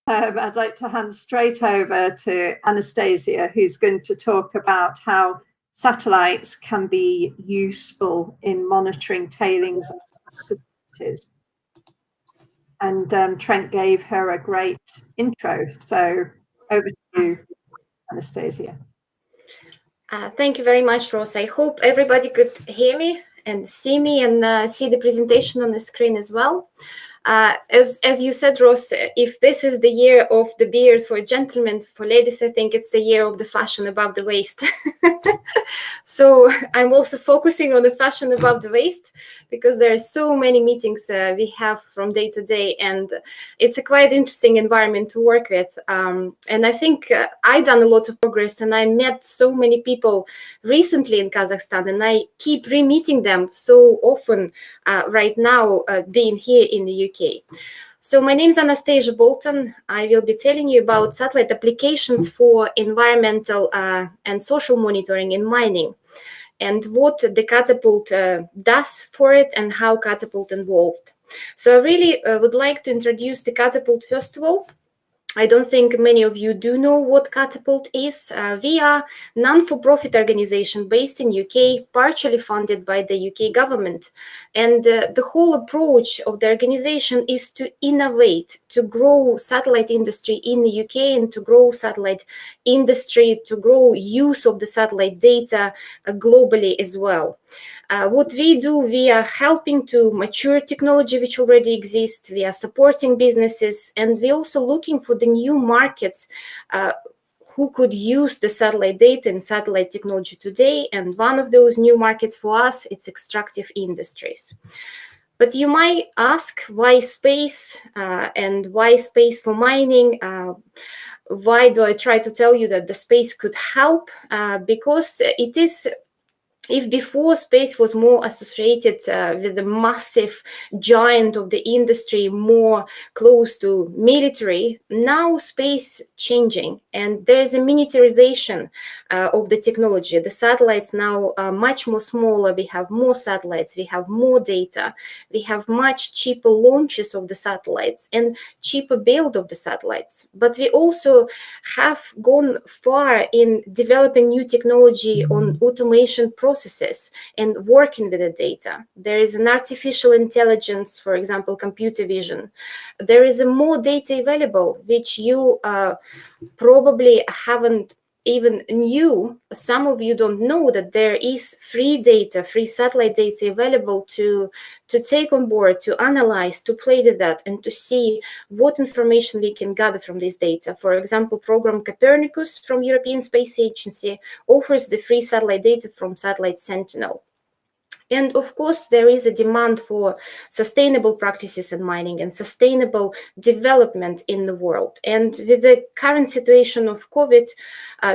I'd like to hand straight over to Anastasia, who's going to talk about how satellites can be useful in monitoring tailings activities. And Trent gave her a great intro. So over to you, Anastasia. Thank you very much, Rose. I hope everybody could hear me and see me and see the presentation on the screen as well. As you said, Rose, if this is the year of the beard for gentlemen, for ladies, I think it's the year of the fashion above the waist. So I'm also focusing on the fashion above the waist because there are so many meetings we have from day to day, and it's a quite interesting environment to work with. And I think I've done a lot of progress, and I met so many people recently in Kazakhstan, and I keep re-meeting them so often right now being here in the UK. So my name is Anastasia Bolton. I will be telling you about satellite applications for environmental and social monitoring in mining, and what the Catapult does for it and how Catapult involved. So I really would like to introduce the Catapult first of all. I don't think many of you do know what Catapult is. We are a non-for-profit organization based in UK, partially funded by the UK government. And the whole approach of the organization is to innovate, to grow satellite industry in the UK and to grow satellite industry, to grow use of the satellite data globally as well. What we do, we are helping to mature technology which already exists. We are supporting businesses, and we're also looking for the new markets who could use the satellite data and satellite technology today. And one of those new markets for us, it's extractive industries. But you might ask, why space and why space for mining? Why do I try to tell you that the space could help? Because it is, if before space was more associated with the massive giant of the industry, more close to military, now space changing, and there is a miniaturization of the technology. The satellites now are much more smaller. We have more satellites, we have more data, we have much cheaper launches of the satellites and cheaper build of the satellites. But we also have gone far in developing new technology on automation processes and working with the data. There is an artificial intelligence, for example, computer vision. There is more data available, which you probably haven't even knew. Some of you don't know that there is free data, free satellite data available to take on board, to analyze, to play with that, and to see what information we can gather from this data. For example, program Copernicus from European Space Agency offers the free satellite data from Satellite Sentinel. And of course, there is a demand for sustainable practices in mining and sustainable development in the world. And with the current situation of COVID,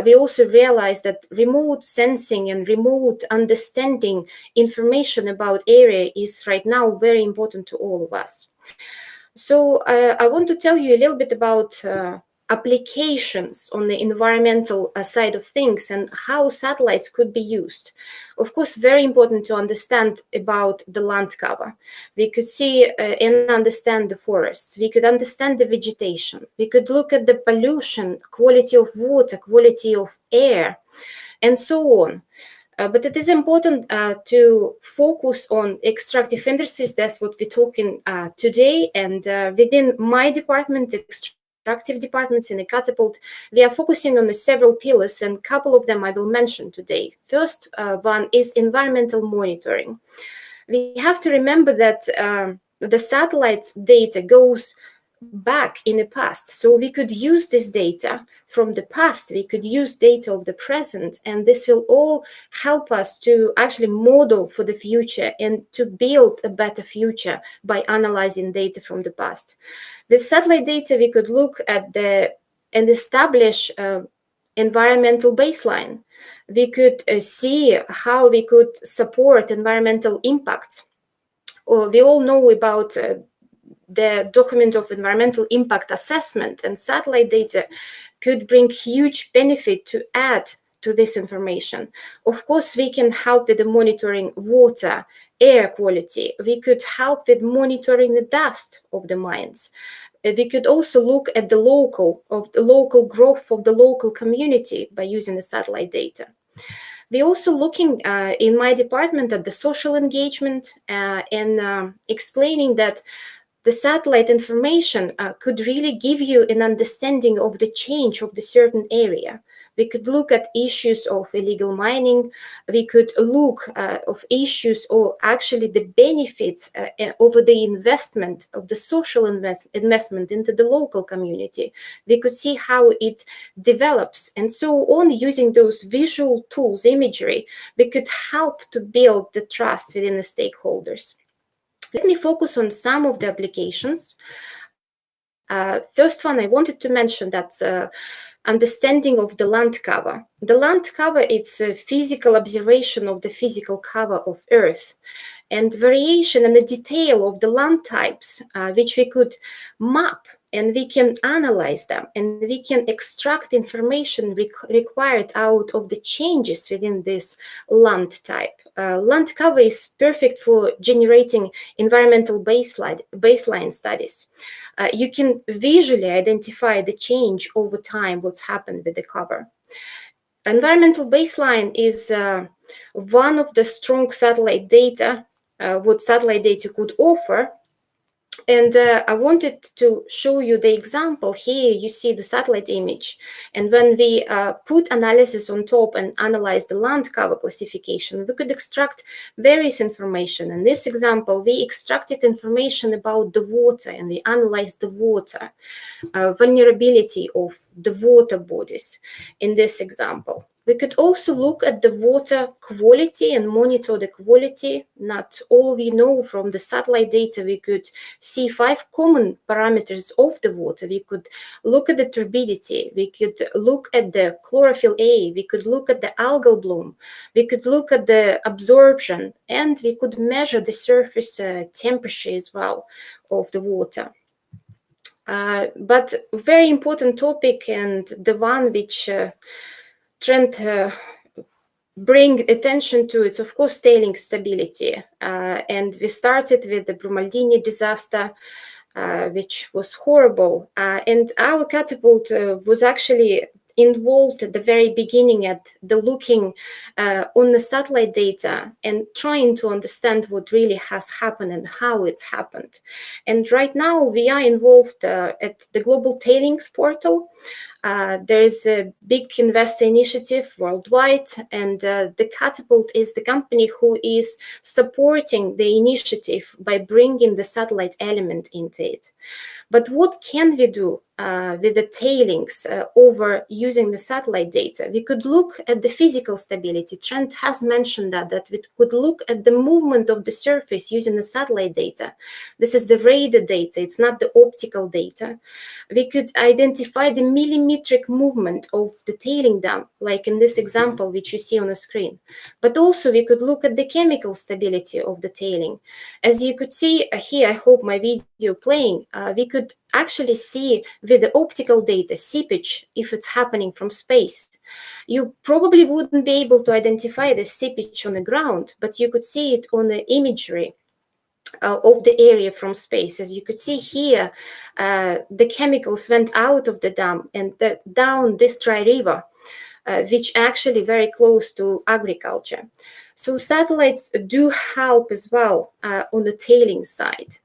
we also realized that remote sensing and remote understanding information about area is right now very important to all of us. So I want to tell you a little bit about applications on the environmental side of things and how satellites could be used. Of course, very important to understand about the land cover. We could see and understand the forests. We could understand the vegetation. We could look at the pollution, quality of water, quality of air, and so on. But it is important to focus on extractive industries. That's what we're talking today. And within my department, extractive departments in the Catapult, we are focusing on the several pillars, and a couple of them I will mention today. First one is environmental monitoring. We have to remember that the satellite data goes back in the past. So we could use this data from the past, we could use data of the present, and this will all help us to actually model for the future and to build a better future by analyzing data from the past. With satellite data, we could look at and establish environmental baseline. We could see how we could support environmental impacts. We all know about the document of environmental impact assessment, and satellite data could bring huge benefit to add to this information. Of course, we can help with the monitoring water, air quality. We could help with monitoring the dust of the mines. we could also look at the local growth of the local community by using the satellite data. We're also looking in my department at the social engagement and explaining that the satellite information could really give you an understanding of the change of the certain area. We could look at issues of illegal mining. We could look of issues or actually the benefits over the investment of the social investment into the local community. We could see how it develops and so on. Using those visual tools, imagery, we could help to build the trust within the stakeholders. Let me focus on some of the applications. First one, I wanted to mention that understanding of the land cover. The land cover, it's a physical observation of the physical cover of Earth, and variation and the detail of the land types, which we could map, and we can analyze them, and we can extract information required out of the changes within this land type. Land cover is perfect for generating environmental baseline studies. You can visually identify the change over time, what's happened with the cover. Environmental baseline is one of the strong satellite data, what satellite data could offer. And I wanted to show you the example. Here you see the satellite image. And when we put analysis on top and analyze the land cover classification, we could extract various information. In this example, we extracted information about the water, and we analyzed the water, vulnerability of the water bodies in this example. We could also look at the water quality and monitor the quality. Not all we know from the satellite data, we could see 5 common parameters of the water. We could look at the turbidity, we could look at the chlorophyll A, we could look at the algal bloom, we could look at the absorption, and we could measure the surface temperature as well of the water. But very important topic, and the one which Trent bring attention to, it's of course tailing stability. And we started with the Brumadinho disaster, which was horrible. And our catapult was actually involved at the very beginning at the looking on the satellite data and trying to understand what really has happened and how it's happened. And right now we are involved at the Global Tailings Portal. There is a big investor initiative worldwide, and the Catapult is the company who is supporting the initiative by bringing the satellite element into it. But what can we do with the tailings over using the satellite data? We could look at the physical stability. Trent has mentioned that we could look at the movement of the surface using the satellite data. This is the radar data, it's not the optical data. We could identify the millimetric movement of the tailing dam, like in this example, which you see on the screen. But also we could look at the chemical stability of the tailing. As you could see here, I hope my video playing, we could actually see with the optical data seepage if it's happening from space. You probably wouldn't be able to identify the seepage on the ground, but you could see it on the imagery of the area from space. As you could see here, the chemicals went out of the dam and down this dry river, which actually very close to agriculture. So satellites do help as well on the tailing side.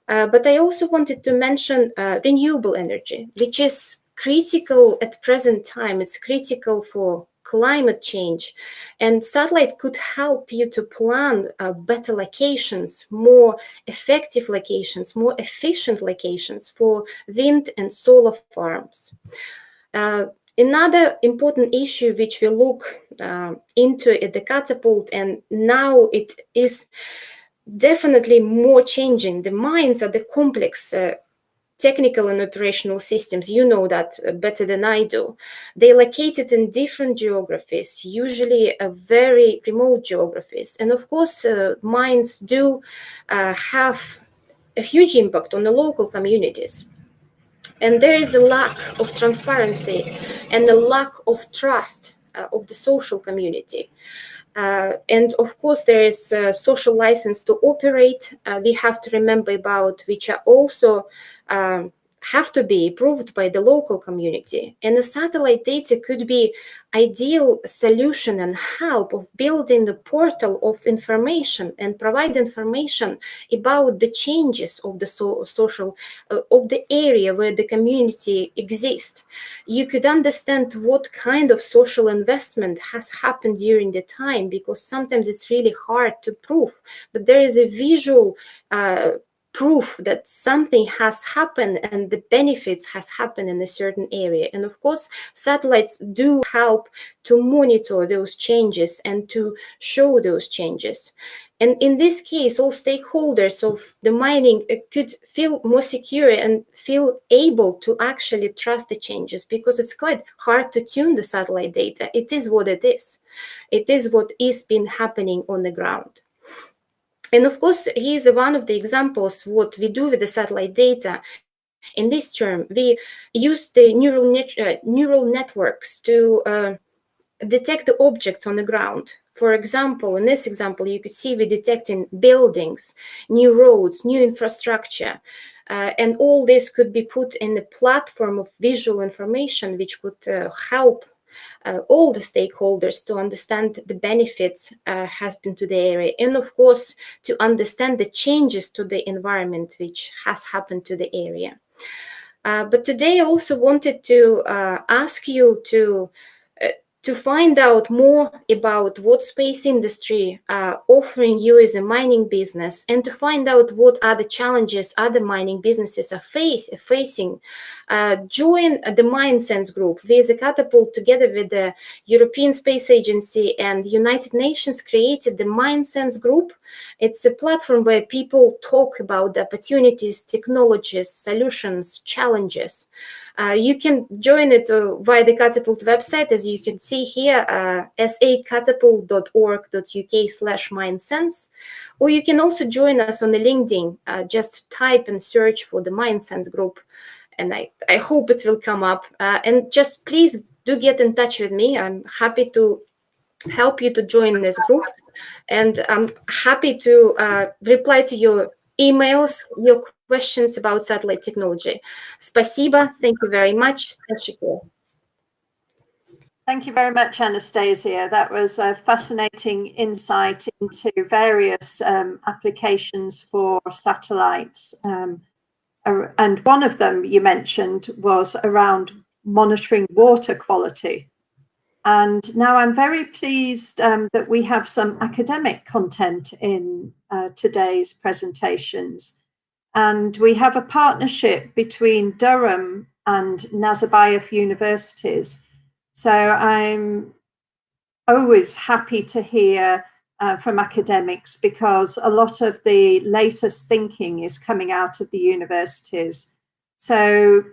But I also wanted to mention renewable energy, which is critical at present time. It's critical for climate change, and satellite could help you to plan better locations, more effective locations, more efficient locations for wind and solar farms. Another important issue which we look into at the Catapult, and now it is definitely more changing. The mines are the complex technical and operational systems. You know that better than I do. They're located in different geographies, usually very remote geographies. And of course, mines do have a huge impact on the local communities. And there is a lack of transparency and a lack of trust of the social community. And of course, there is a social license to operate. We have to remember about which are also have to be approved by the local community. And the satellite data could be ideal solution and help of building the portal of information and provide information about the changes of the social of the area where the community exists. You could understand what kind of social investment has happened during the time, because sometimes it's really hard to prove, but there is a visual proof that something has happened and the benefits has happened in a certain area. And of course, satellites do help to monitor those changes and to show those changes. And in this case, all stakeholders of the mining could feel more secure and feel able to actually trust the changes, because it's quite hard to tune the satellite data. It is what it is. It is what is been happening on the ground. And of course, here's one of the examples what we do with the satellite data. In this term, we use the neural networks to detect the objects on the ground. For example, in this example, you could see we're detecting buildings, new roads, new infrastructure. And all this could be put in a platform of visual information, which would help all the stakeholders to understand the benefits has been to the area, and of course to understand the changes to the environment which has happened to the area. But today I also wanted to ask you to find out more about what space industry offering you as a mining business, and to find out what are the challenges other mining businesses are facing. Join the MindSense group. We as a Catapult, together with the European Space Agency and United Nations, created the MindSense group. It's a platform where people talk about the opportunities, technologies, solutions, challenges. You can join it via the Catapult website, as you can see here, sacatapult.org.uk/MindSense, or you can also join us on the LinkedIn. Just type and search for the MindSense group, and I hope it will come up. And just please do get in touch with me. I'm happy to help you to join this group, and I'm happy to reply to your emails, your questions about satellite technology. Спасибо. Thank you very much. Thank you very much, Anastasia. That was a fascinating insight into various applications for satellites. And one of them you mentioned was around monitoring water quality. And now I'm very pleased that we have some academic content in today's presentations. And we have a partnership between Durham and Nazarbayev universities. So I'm always happy to hear from academics, because a lot of the latest thinking is coming out of the universities. So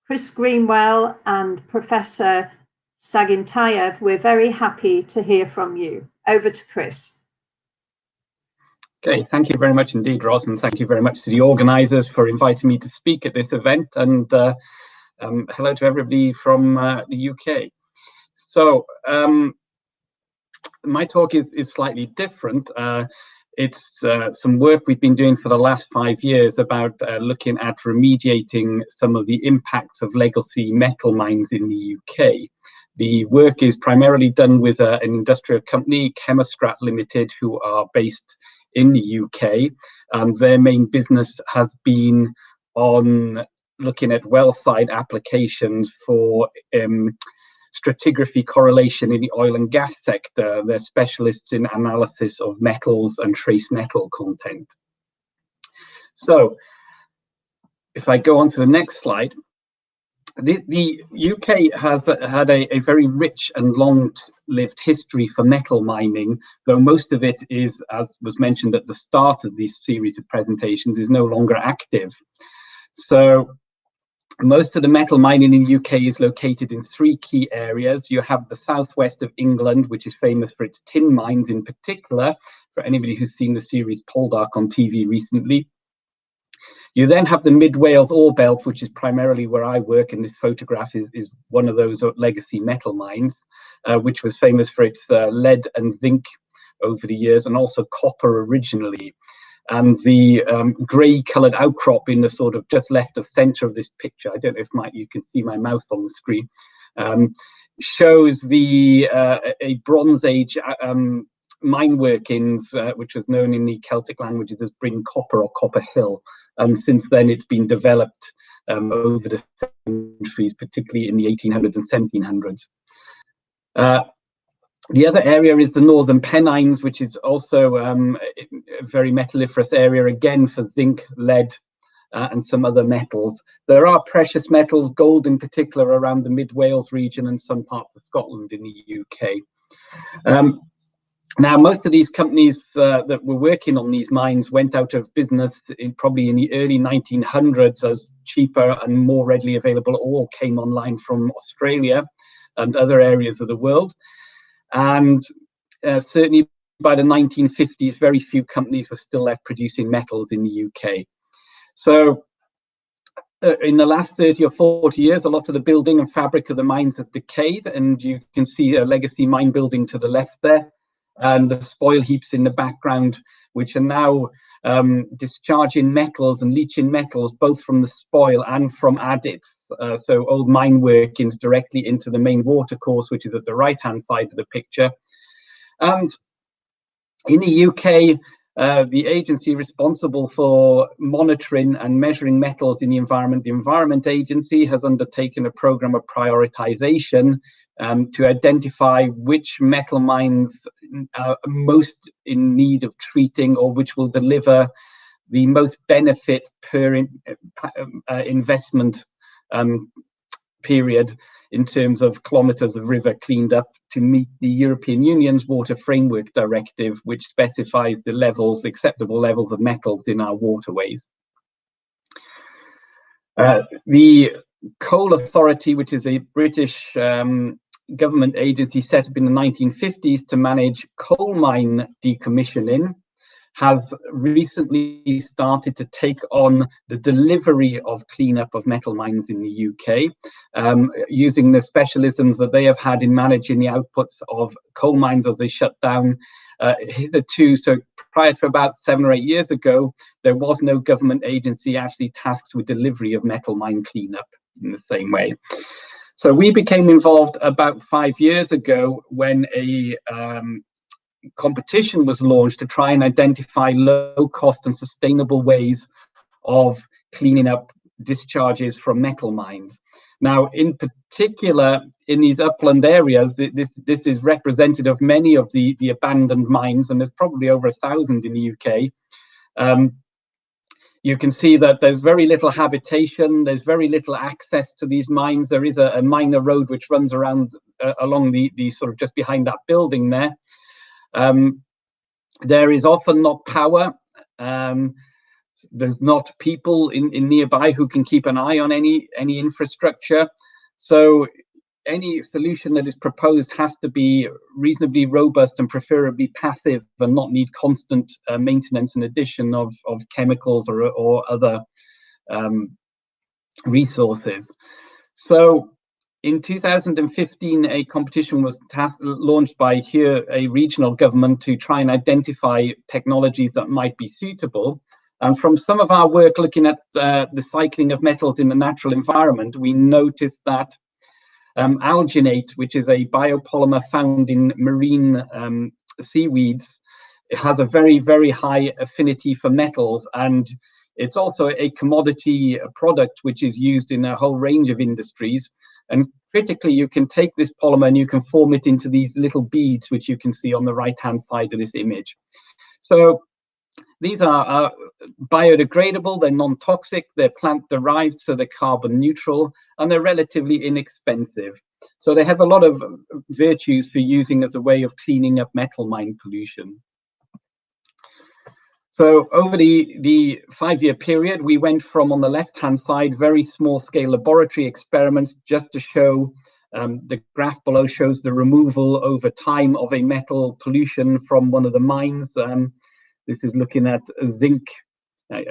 Chris Greenwell and Professor Sagintayev, we're very happy to hear from you. Over to Chris. Okay, thank you very much indeed, Ros, and thank you very much to the organisers for inviting me to speak at this event, and hello to everybody from the UK. So my talk is slightly different. It's some work we've been doing for the last 5 years about looking at remediating some of the impacts of legacy metal mines in the UK. The work is primarily done with an industrial company, Chemistrat Limited, who are based in the UK. Their main business has been on looking at well site applications for stratigraphy correlation in the oil and gas sector. They're specialists in analysis of metals and trace metal content. So if I go on to the next slide, the UK has had a very rich and long-lived history for metal mining, though most of it is, as was mentioned at the start of this series of presentations, is no longer active. So most of the metal mining in the UK is located in 3 key areas. You have the southwest of England, which is famous for its tin mines in particular, for anybody who's seen the series Poldark on TV recently. You then have the Mid Wales ore belt, which is primarily where I work, and this photograph is one of those legacy metal mines, which was famous for its lead and zinc over the years, and also copper originally. and the grey coloured outcrop in the sort of just left of centre of this picture, I don't know if you can see my mouse on the screen, shows the a Bronze Age mine workings, which was known in the Celtic languages as Bryn Copper or Copper Hill. Since then, it's been developed over the centuries, particularly in the 1800s and 1700s. The other area is the Northern Pennines, which is also a very metalliferous area, again for zinc, lead, and some other metals. There are precious metals, gold in particular, around the Mid Wales region and some parts of Scotland in the UK. Now, most of these companies that were working on these mines went out of business probably in the early 1900s as cheaper and more readily available ore came online from Australia and other areas of the world. And certainly by the 1950s, very few companies were still left producing metals in the UK. So in the last 30 or 40 years, a lot of the building and fabric of the mines has decayed, and you can see a legacy mine building to the left there, and the spoil heaps in the background, which are now discharging metals and leaching metals, both from the spoil and from adits. So old mine workings directly into the main watercourse, which is at the right-hand side of the picture. And in the UK, the agency responsible for monitoring and measuring metals in the Environment Agency, has undertaken a program of prioritization to identify which metal mines are most in need of treating, or which will deliver the most benefit per investment period in terms of kilometers of river cleaned up, to meet the European Union's Water Framework Directive, which specifies the levels, acceptable levels of metals in our waterways. The Coal Authority, which is a British government agency set up in the 1950s to manage coal mine decommissioning, has recently started to take on the delivery of cleanup of metal mines in the UK, using the specialisms that they have had in managing the outputs of coal mines as they shut down hitherto. So prior to about 7 or 8 years ago, there was no government agency actually tasked with delivery of metal mine cleanup in the same way. So we became involved about 5 years ago when a competition was launched to try and identify low cost and sustainable ways of cleaning up discharges from metal mines. Now, in particular, in these upland areas, this is representative of many of the abandoned mines, and there's probably over 1,000 in the UK. You can see that there's very little habitation, there's very little access to these mines. There is a minor road which runs around along the sort of just behind that building there. There is often not power. There's not people in nearby who can keep an eye on any infrastructure. So any solution that is proposed has to be reasonably robust and preferably passive, and not need constant maintenance and addition of chemicals or other resources. So in 2015, a competition was launched by a regional government to try and identify technologies that might be suitable. And from some of our work looking at the cycling of metals in the natural environment, we noticed that alginate, which is a biopolymer found in marine seaweeds, it has a very, very high affinity for metals, and it's also a commodity product which is used in a whole range of industries. And critically, you can take this polymer and you can form it into these little beads, which you can see on the right-hand side of this image. So these are biodegradable, they're non-toxic, they're plant-derived, so they're carbon neutral, and they're relatively inexpensive. So they have a lot of virtues for using as a way of cleaning up metal mine pollution. So over the 5-year period, we went from, on the left-hand side, very small-scale laboratory experiments just to show, the graph below shows the removal over time of a metal pollution from one of the mines. This is looking at zinc. I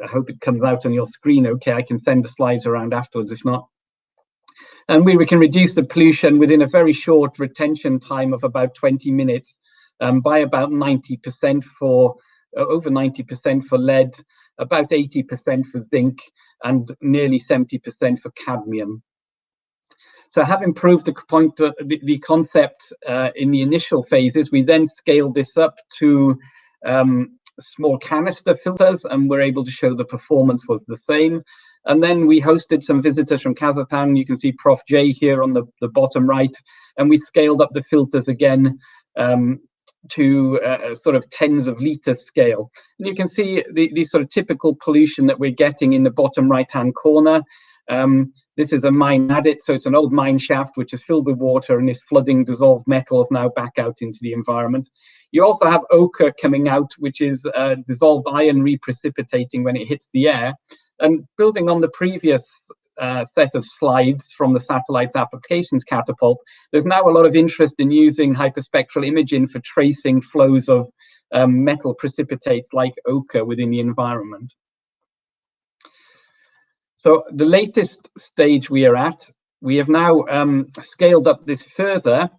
hope it comes out on your screen okay. I can send the slides around afterwards if not. And we can reduce the pollution within a very short retention time of about 20 minutes by about 90% for over 90% for lead, about 80% for zinc, and nearly 70% for cadmium. So having proved the concept in the initial phases, we then scaled this up to small canister filters, and we're able to show the performance was the same. And then we hosted some visitors from Kazakhstan. You can see Prof. J here on the bottom right, and we scaled up the filters again to sort of tens of liters scale. And you can see the sort of typical pollution that we're getting in the bottom right-hand corner. This is a mine adit, so it's an old mine shaft which is filled with water and is flooding dissolved metals now back out into the environment. You also have ochre coming out, which is dissolved iron reprecipitating when it hits the air. And building on the previous set of slides from the satellite's applications catapult, there's now a lot of interest in using hyperspectral imaging for tracing flows of metal precipitates like ochre within the environment. So the latest stage we are at, we have now scaled up this further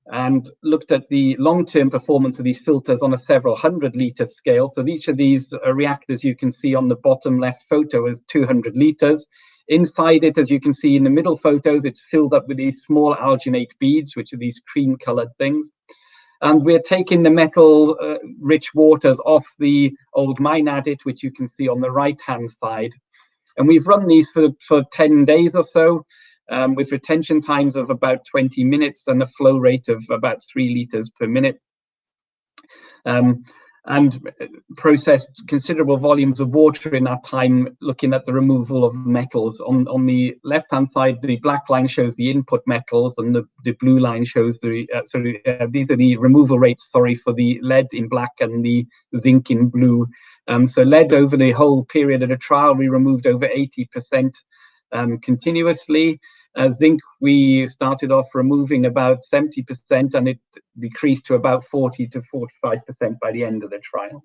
and looked at the long-term performance of these filters on a several hundred litre scale. So each of these reactors you can see on the bottom left photo is 200 litres. Inside it, as you can see in the middle photos, it's filled up with these small alginate beads, which are these cream-coloured things. And we're taking the metal-rich waters off the old mine adit, which you can see on the right-hand side. And we've run these for 10 days or so, with retention times of about 20 minutes and a flow rate of about 3 litres per minute. And processed considerable volumes of water in that time, looking at the removal of metals. On the left-hand side, the black line shows the input metals, and the blue line shows the, these are the removal rates, for the lead in black and the zinc in blue. So lead, over the whole period of the trial, we removed over 80% continuously. Zinc, we started off removing about 70%, and it decreased to about 40 to 45% by the end of the trial.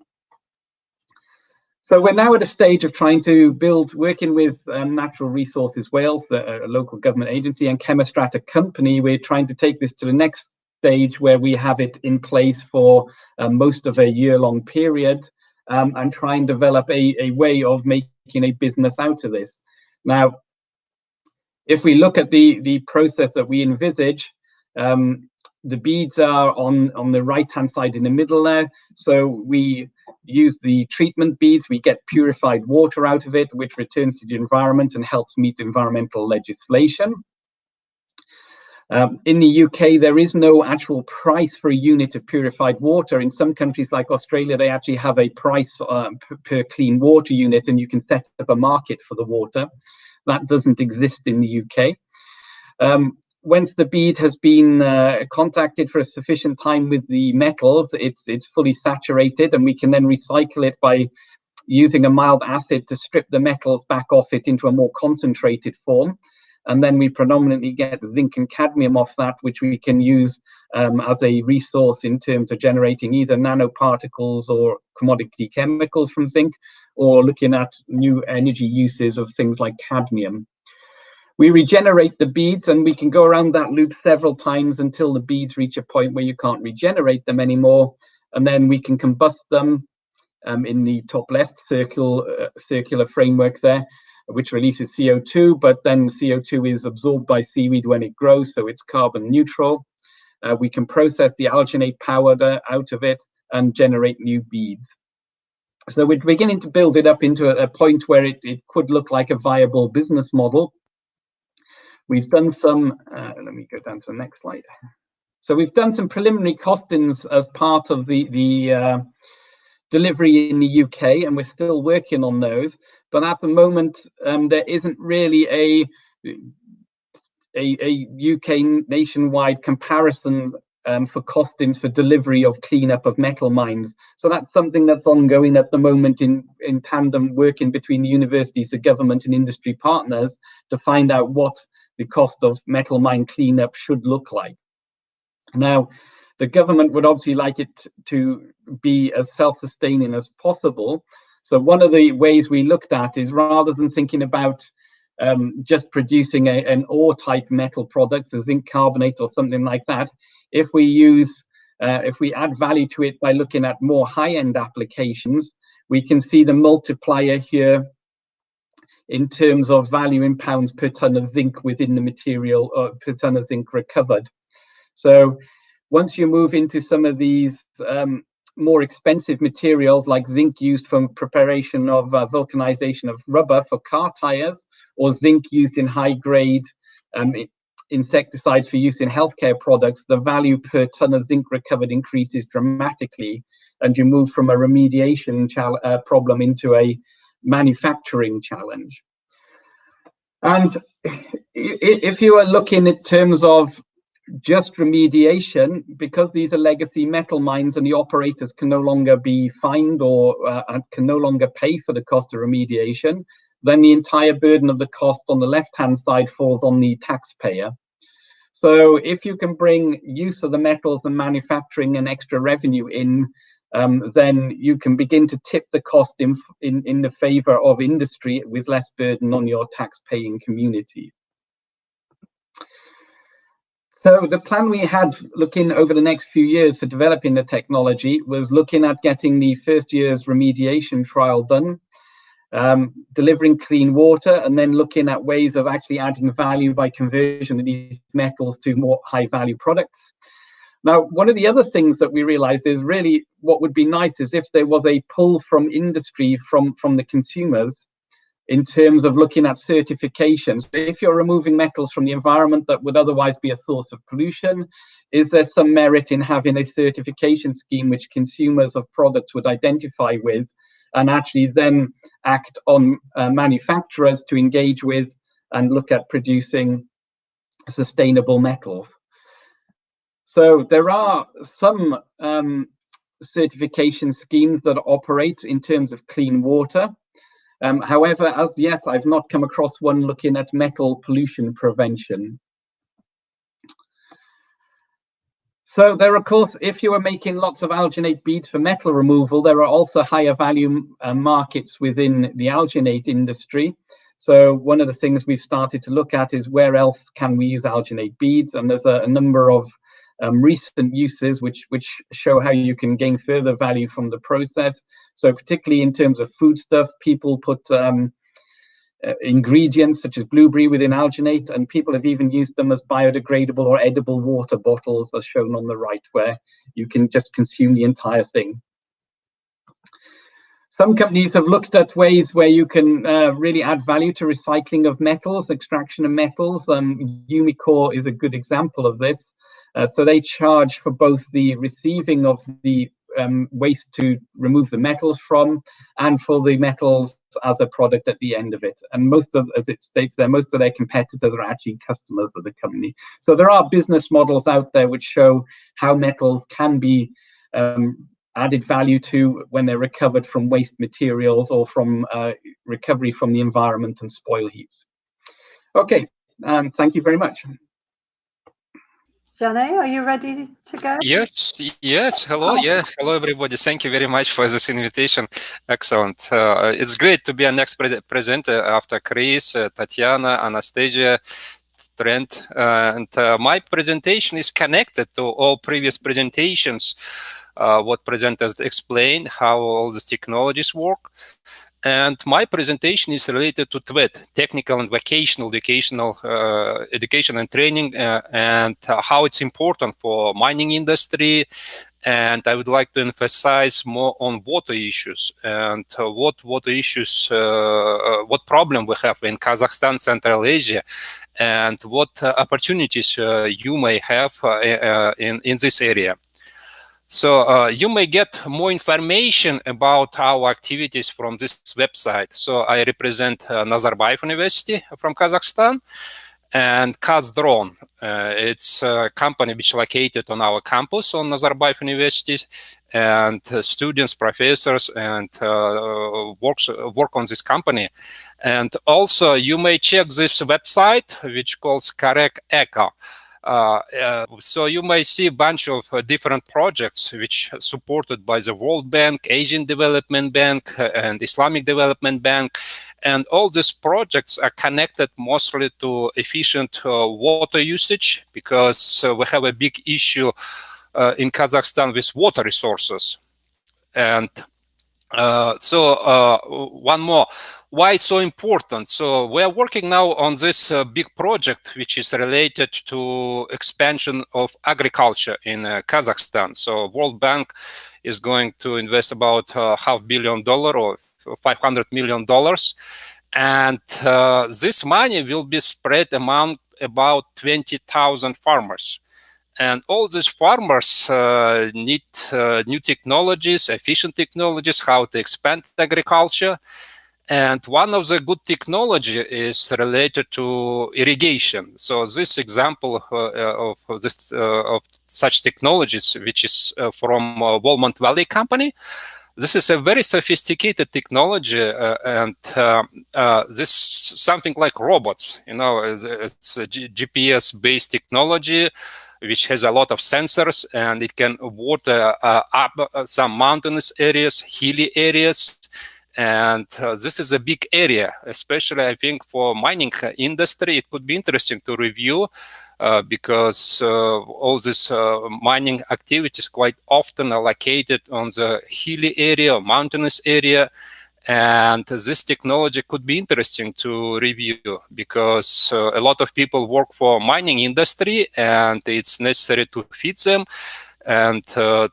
So we're now at a stage of trying to working with Natural Resources Wales, a local government agency, and Chemostrata company. We're trying to take this to the next stage where we have it in place for most of a year-long period, and try and develop a way of making a business out of this. Now, if we look at the process that we envisage, the beads are on the right-hand side in the middle there. So we use the treatment beads, we get purified water out of it, which returns to the environment and helps meet environmental legislation. In the UK, there is no actual price for a unit of purified water. In some countries like Australia, they actually have a price per clean water unit, and you can set up a market for the water. That doesn't exist in the UK. Once the bead has been contacted for a sufficient time with the metals, it's fully saturated, and we can then recycle it by using a mild acid to strip the metals back off it into a more concentrated form. And then we predominantly get zinc and cadmium off that, which we can use as a resource in terms of generating either nanoparticles or commodity chemicals from zinc, or looking at new energy uses of things like cadmium. We regenerate the beads, and we can go around that loop several times until the beads reach a point where you can't regenerate them anymore. And then we can combust them in the top left circular framework there, which releases CO2, but then CO2 is absorbed by seaweed when it grows, so it's carbon neutral. We can process the alginate powder out of it and generate new beads. So we're beginning to build it up into a point where it could look like a viable business model. We've done some, let me go down to the next slide. So we've done some preliminary costings as part of the delivery in the UK, and we're still working on those. But at the moment, there isn't really a UK nationwide comparison for costings for delivery of cleanup of metal mines. So that's something that's ongoing at the moment in tandem, working between the universities, the government and industry partners to find out what the cost of metal mine cleanup should look like. Now, the government would obviously like it to be as self-sustaining as possible. So one of the ways we looked at is, rather than thinking about just producing an ore type metal product, so zinc carbonate or something like that, if we use if we add value to it by looking at more high-end applications, we can see the multiplier here in terms of value in pounds per ton of zinc within the material, per ton of zinc recovered. So once you move into some of these more expensive materials like zinc used for preparation of vulcanization of rubber for car tires, or zinc used in high-grade insecticides for use in healthcare products, the value per ton of zinc recovered increases dramatically, and you move from a remediation problem into a manufacturing challenge. And if you are looking in terms of just remediation, because these are legacy metal mines and the operators can no longer be fined or can no longer pay for the cost of remediation, then the entire burden of the cost on the left-hand side falls on the taxpayer. So if you can bring use of the metals and manufacturing and extra revenue in, then you can begin to tip the cost in the favor of industry with less burden on your tax-paying community. So the plan we had looking over the next few years for developing the technology was looking at getting the first year's remediation trial done, delivering clean water, and then looking at ways of actually adding value by conversion of these metals to more high-value products. Now, one of the other things that we realized is really what would be nice is if there was a pull from industry, from the consumers, in terms of looking at certifications. If you're removing metals from the environment that would otherwise be a source of pollution, is there some merit in having a certification scheme which consumers of products would identify with and actually then act on manufacturers to engage with and look at producing sustainable metals? So there are some certification schemes that operate in terms of clean water. However, as yet, I've not come across one looking at metal pollution prevention. So there, of course, if you are making lots of alginate beads for metal removal, there are also higher value markets within the alginate industry. So one of the things we've started to look at is where else can we use alginate beads? And there's a number of recent uses which show how you can gain further value from the process. So particularly in terms of foodstuff, people put ingredients such as blueberry within alginate, and people have even used them as biodegradable or edible water bottles, as shown on the right, where you can just consume the entire thing. Some companies have looked at ways where you can really add value to recycling of metals, extraction of metals. Umicore is a good example of this. So they charge for both the receiving of the waste to remove the metals from, and for the metals as a product at the end of it. And most of, as it states there, most of their competitors are actually customers of the company. So there are business models out there which show how metals can be added value to when they're recovered from waste materials or from recovery from the environment and spoil heaps. Okay, thank you very much. Jane, are you ready to go? Yes. Hello. Yeah. Hello, everybody. Thank you very much for this invitation. Excellent. It's great to be a next presenter after Chris, Tatiana, Anastasia, Trent. And my presentation is connected to all previous presentations, what presenters explained, how all these technologies work. And my presentation is related to TVET, technical and vocational education and training, and how it's important for mining industry. And I would like to emphasize more on water issues and what water issues, what problem we have in Kazakhstan, Central Asia, and what opportunities you may have in this area. So you may get more information about our activities from this website. So I represent Nazarbayev University from Kazakhstan and Kazdron. It's a company which is located on our campus on Nazarbayev University, and students, professors, and work on this company. And also you may check this website, which calls Correct Eco. So you may see a bunch of different projects which are supported by the World Bank, Asian Development Bank, and Islamic Development Bank. And all these projects are connected mostly to efficient water usage, because we have a big issue in Kazakhstan with water resources. And one more, why it's so important. So we are working now on this big project, which is related to expansion of agriculture in Kazakhstan. So World Bank is going to invest about $500 million or $500 million. And this money will be spread among about 20,000 farmers. And all these farmers need new technologies, efficient technologies, how to expand agriculture. And one of the good technology is related to irrigation. So this example of such technologies, which is from Walmart Valley Company, this is a very sophisticated technology, and this something like robots. You know, it's a GPS-based technology, which has a lot of sensors, and it can water up some mountainous areas, hilly areas. And this is a big area, especially I think for mining industry. It could be interesting to review because all this mining activities quite often are located on the hilly area or mountainous area. And this technology could be interesting to review because a lot of people work for mining industry, and it's necessary to feed them. And a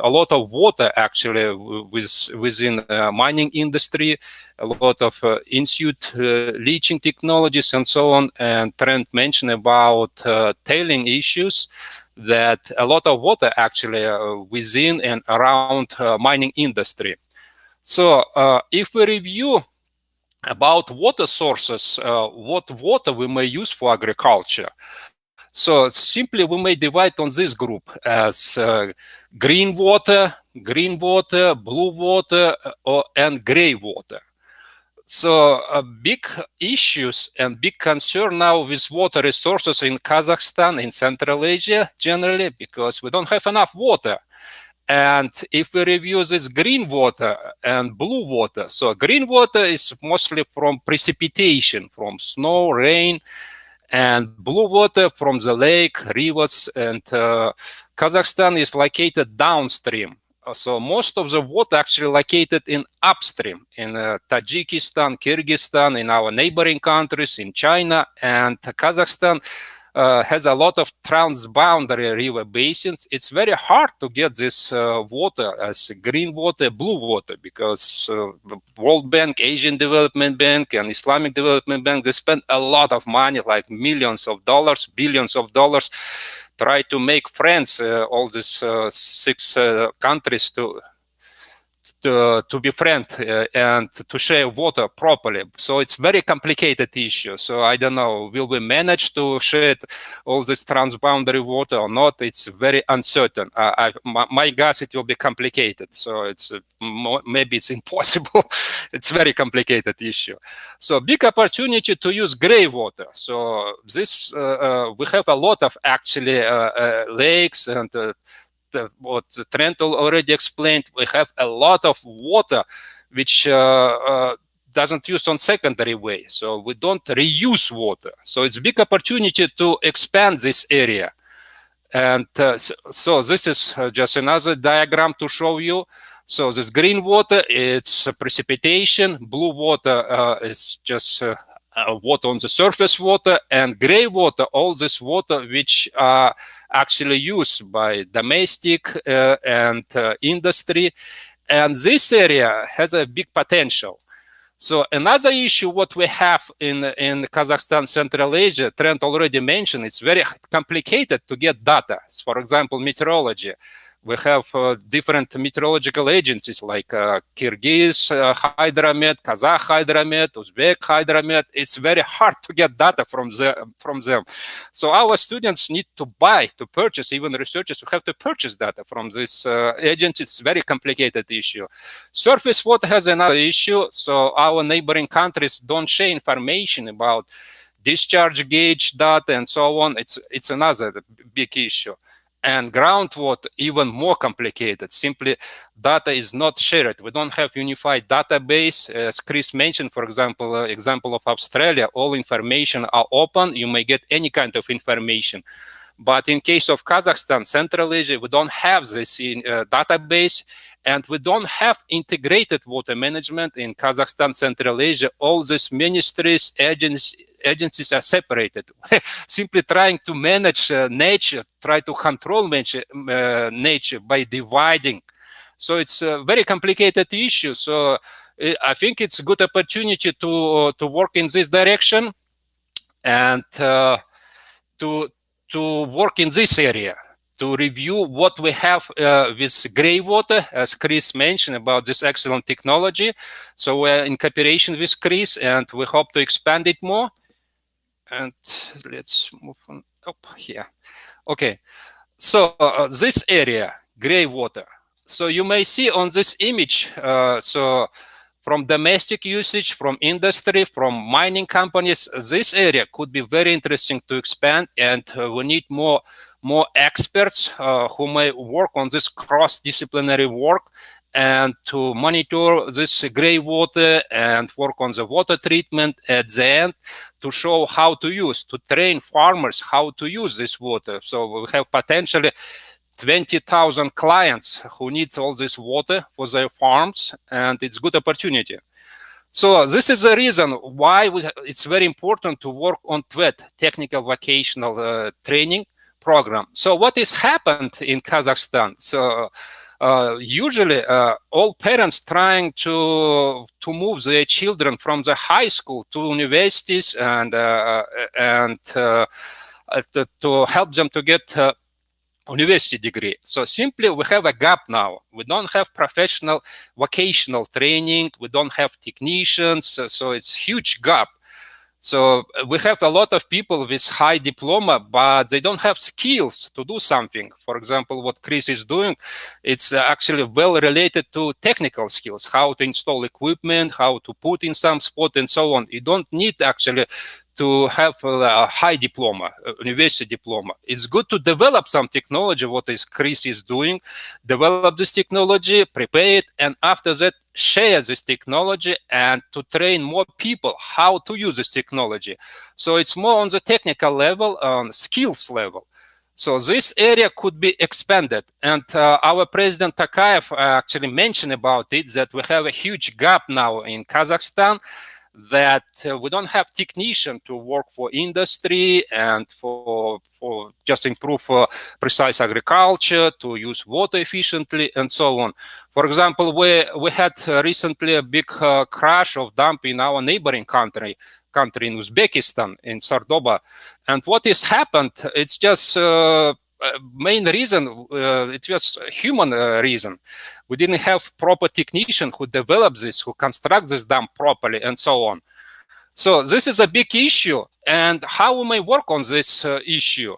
lot of water actually within mining industry, a lot of in-situ leaching technologies and so on. And Trent mentioned about tailing issues, that a lot of water actually within and around mining industry. So if we review about water sources, what water we may use for agriculture. So simply we may divide on this group as green water, blue water, and gray water. So big issues and big concern now with water resources in Kazakhstan, in Central Asia generally, because we don't have enough water. And if we review this green water and blue water, so green water is mostly from precipitation, from snow, rain, and blue water from the lake, rivers, and Kazakhstan is located downstream. So most of the water actually located in upstream, in Tajikistan, Kyrgyzstan, in our neighboring countries, in China, and Kazakhstan has a lot of transboundary river basins. It's very hard to get this water as green water, blue water, because World Bank, Asian Development Bank, and Islamic Development Bank, they spend a lot of money, like millions of dollars, billions of dollars, try to make friends, all these 6 countries to befriend and to share water properly. So it's very complicated issue. So I don't know, will we manage to share all this transboundary water or not? It's very uncertain. My guess, it will be complicated. So it's maybe it's impossible. It's very complicated issue. So big opportunity to use gray water. So this we have a lot of actually lakes, and what Trent already explained, we have a lot of water which doesn't use on secondary way. So we don't reuse water. So it's a big opportunity to expand this area. And so this is just another diagram to show you. So this green water, it's precipitation. Blue water is just water on the surface water, and gray water, all this water which are actually used by domestic and industry. And this area has a big potential. So another issue what we have in Kazakhstan, Central Asia, Trent already mentioned, it's very complicated to get data. For example, meteorology. We have different meteorological agencies like Kyrgyz Hydromet, Kazakh Hydromet, Uzbek Hydromet. It's very hard to get data from them. So our students need to purchase, even researchers who have to purchase data from this agency. It's a very complicated issue. Surface water has another issue. So our neighboring countries don't share information about discharge gauge data and so on. It's another big issue. And groundwater, even more complicated. Simply, data is not shared. We don't have unified database. As Chris mentioned, for example, example of Australia, all information are open. You may get any kind of information. But in case of Kazakhstan, Central Asia, we don't have this in database, and we don't have integrated water management in Kazakhstan, Central Asia. All these ministries, agencies are separated. Simply trying to manage nature, try to control nature by dividing. So it's a very complicated issue. So I think it's a good opportunity to work in this direction and to work in this area, to review what we have with gray water, as Chris mentioned about this excellent technology. So we're in cooperation with Chris, and we hope to expand it more. And let's move on up here. Okay, so this area, gray water. So you may see on this image, so from domestic usage, from industry, from mining companies, this area could be very interesting to expand, and we need more experts who may work on this cross-disciplinary work and to monitor this gray water and work on the water treatment at the end to show how to use, to train farmers how to use this water. So we have potentially 20,000 clients who need all this water for their farms, and it's a good opportunity. So this is the reason why it's very important to work on TVET, Technical Vocational Training Program. So what has happened in Kazakhstan? So usually all parents trying to move their children from the high school to universities and to help them to get university degree. So simply we have a gap now. We don't have professional vocational training. We don't have technicians. So it's huge gap. So we have a lot of people with high diploma, but they don't have skills to do something. For example, what Chris is doing, it's actually well related to technical skills, how to install equipment, how to put in some spot and so on. You don't need actually to have a high diploma, university diploma. It's good to develop some technology, what is Chris is doing, develop this technology, prepare it, and after that, share this technology and to train more people how to use this technology. So it's more on the technical level, on skills level. So this area could be expanded. And our President Tokayev actually mentioned about it, that we have a huge gap now in Kazakhstan, that we don't have technicians to work for industry and for just improve precise agriculture, to use water efficiently, and so on. For example, we had recently a big crash of dump in our neighboring country in Uzbekistan, in Sardoba. And what has happened, it's just main reason, it was a human reason. We didn't have proper technician who developed this, who construct this dam properly, and so on. So this is a big issue. And how we may work on this issue?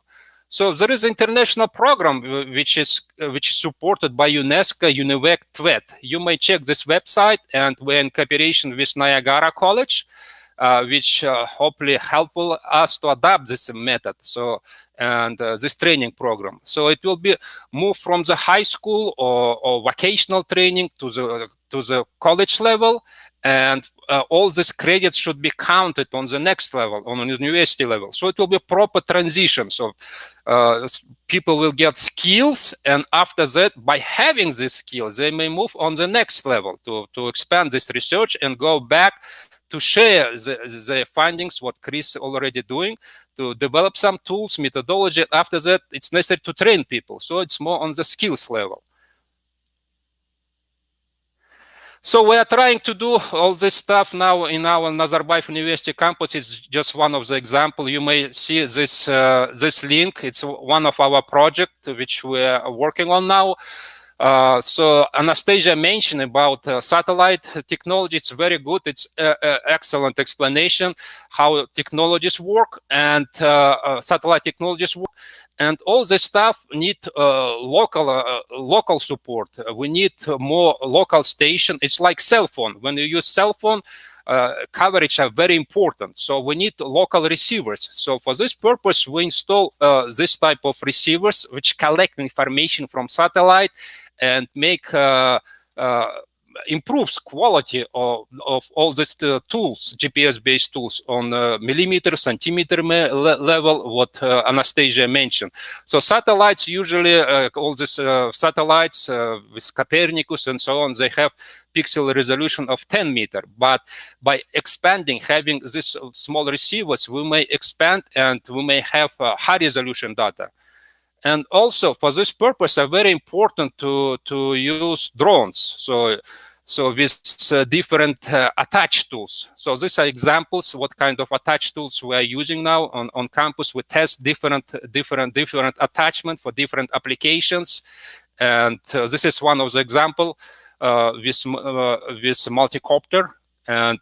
So there is an international program which is supported by UNESCO, UNIVEC, TVET. You may check this website, and we're in cooperation with Niagara College, which hopefully helpful us to adapt this method. So and this training program. So it will be moved from the high school or vocational training to the college level, and all these credits should be counted on the next level, on the university level. So it will be a proper transition. So people will get skills, and after that, by having these skills, they may move on the next level to expand this research and go back to share the findings, what Chris already doing, to develop some tools, methodology. After that, it's necessary to train people. So it's more on the skills level. So we are trying to do all this stuff now in our Nazarbayev University campus. It's just one of the examples. You may see this this link. It's one of our projects which we are working on now. So Anastasia mentioned about satellite technology. It's very good. It's excellent explanation how technologies work and satellite technologies work. And all this stuff need local support. We need more local station. It's like cell phone. When you use cell phone, coverage are very important. So we need local receivers. So for this purpose, we install this type of receivers which collect information from satellite and make improves quality of all these tools, GPS-based tools on millimeter, centimeter level, what Anastasia mentioned. So satellites usually, all these satellites with Copernicus and so on, they have pixel resolution of 10 meter. But by expanding, having these small receivers, we may expand and we may have high resolution data. And also for this purpose, are very important to use drones. So with different attach tools. So these are examples what kind of attach tools we are using now on campus. We test different attachment for different applications, and this is one of the example with multicopter. And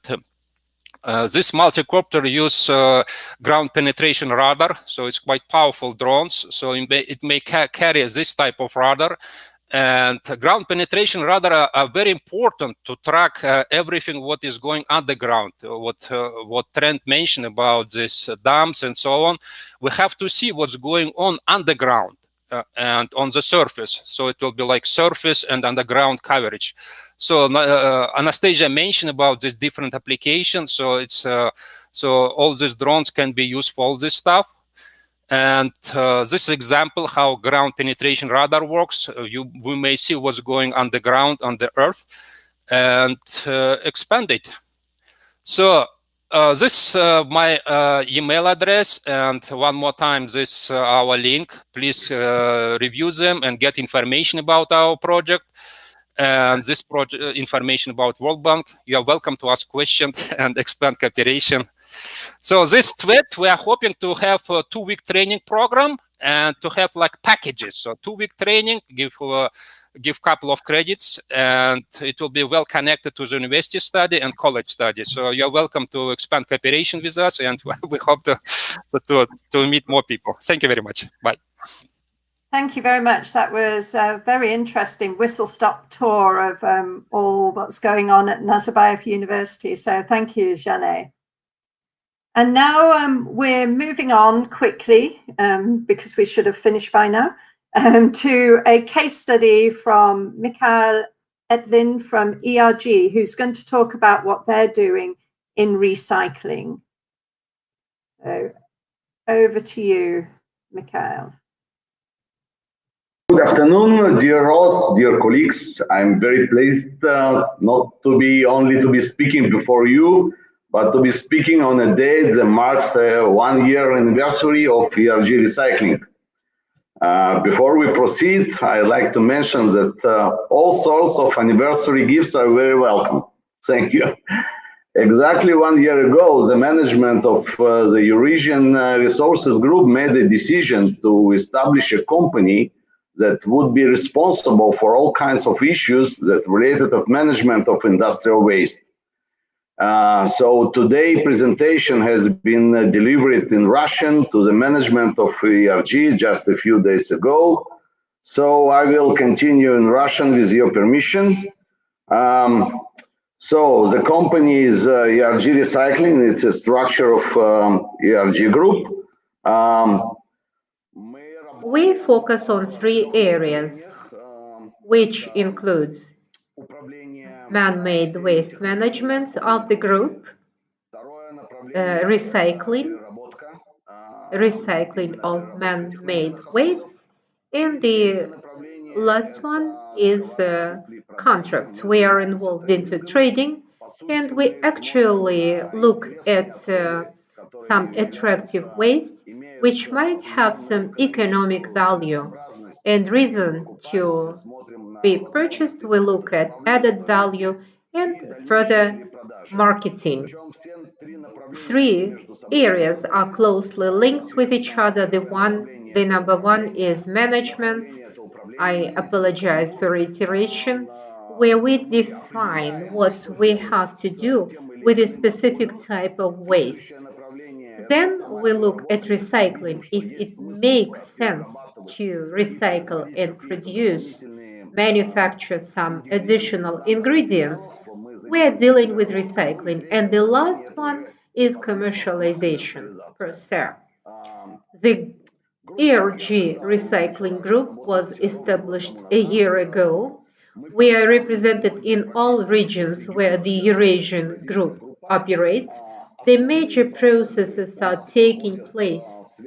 this multicopter use ground penetration radar, so it's quite powerful drones. So it may carry this type of radar. And ground penetration radar are very important to track everything what is going underground. What Trent mentioned about these dams and so on. We have to see what's going on underground and on the surface. So it will be like surface and underground coverage. So Anastasia mentioned about these different applications. So it's so all these drones can be used for all this stuff. And this example how ground penetration radar works, we may see what's going underground on the earth and expand it. So this my email address, and one more time this our link. Please review them and get information about our project. And this project information about World Bank. You are welcome to ask questions and expand cooperation. So this tweet, we are hoping to have a 2-week training program and to have like packages. So 2-week training, give couple of credits, and it will be well connected to the university study and college study. So you're welcome to expand cooperation with us, and we hope to meet more people. Thank you very much. Bye. Thank you very much. That was a very interesting whistle-stop tour of all what's going on at Nazarbayev University. So thank you, Janet. And now we're moving on quickly, because we should have finished by now, to a case study from Mikhail Etlin from ERG, who's going to talk about what they're doing in recycling. So over to you, Mikhail. Good afternoon, dear Ross, dear colleagues. I'm very pleased not to be speaking before you, but to be speaking on a day that marks a 1-year anniversary of ERG recycling. Before we proceed, I'd like to mention that all sorts of anniversary gifts are very welcome. Thank you. Exactly 1 year ago, the management of the Eurasian Resources Group made a decision to establish a company that would be responsible for all kinds of issues that related to management of industrial waste. So today presentation has been delivered in Russian to the management of ERG just a few days ago. So I will continue in Russian with your permission. So the company is ERG Recycling. It's a structure of ERG Group. We focus on 3 areas, which includes man-made waste management of the group, recycling of man-made wastes, and the last one is contracts. We are involved into trading, and we actually look at some attractive waste which might have some economic value and reason to be purchased. We look at added value and further marketing. 3 areas are closely linked with each other. The number 1 is management. I apologize for iteration, where we define what we have to do with a specific type of waste. Then we look at recycling. If it makes sense to recycle and manufacture some additional ingredients, we are dealing with recycling. And the last one is commercialization per se. The ERG Recycling Group was established a year ago We are represented in all regions where the Eurasian group operates. The major processes are taking place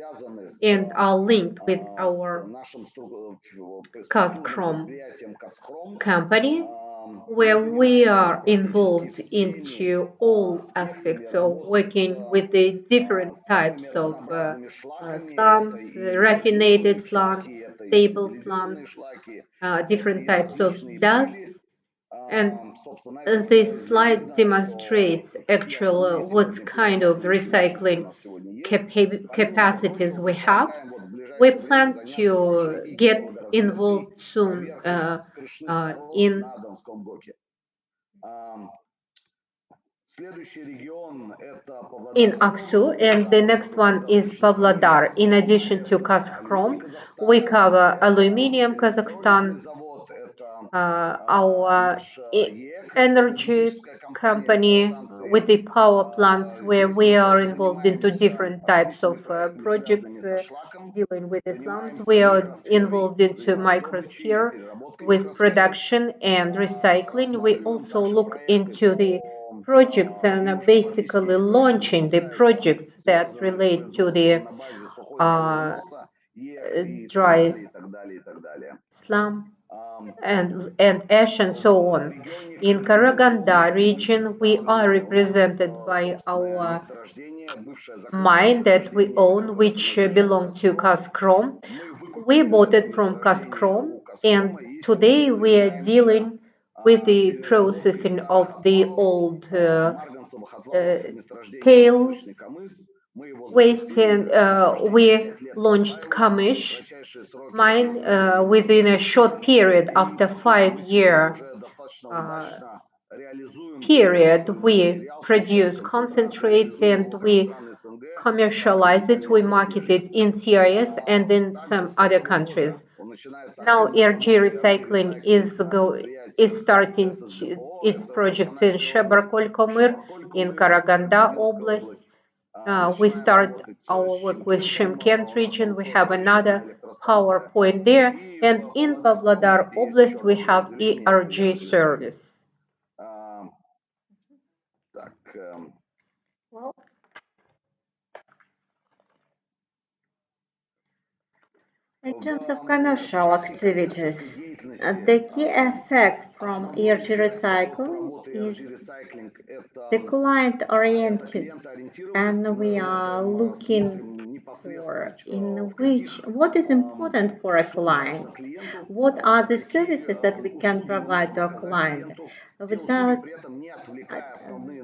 and are linked with our Kazakhstan company, where we are involved into all aspects of working with the different types of slums, raffinated slums, stable slums, different types of dusts. And this slide demonstrates actually what kind of recycling capacities we have. We plan to get involved soon in Aksu, and the next one is Pavlodar. In addition to Kazakhstan, we cover aluminium, Kazakhstan, our energy company with the power plants where we are involved into different types of projects dealing with the slums. We are involved into microsphere with production and recycling. We also look into the projects and are basically launching the projects that relate to the dry slum and ash and so on. In Karaganda region, we are represented by our mine that we own, which belong to Kazakhstan. We bought it from Kazakhstan, and today we are dealing with the processing of the old tail waste, and we launched Kamish mine within a short period. After 5-year period, we produce concentrates and we commercialize it. We market it in CIS and in some other countries. Now RG Recycling is starting its project in Shebarkol-Komir in Karaganda Oblast. We start our work with Shymkent region. We have another power point there. And in Pavlodar Oblast, we have ERG service. Well, in terms of commercial activities, the key effect from ERG recycling is the client-oriented, and we are looking for what is important for a client, what are the services that we can provide to a client without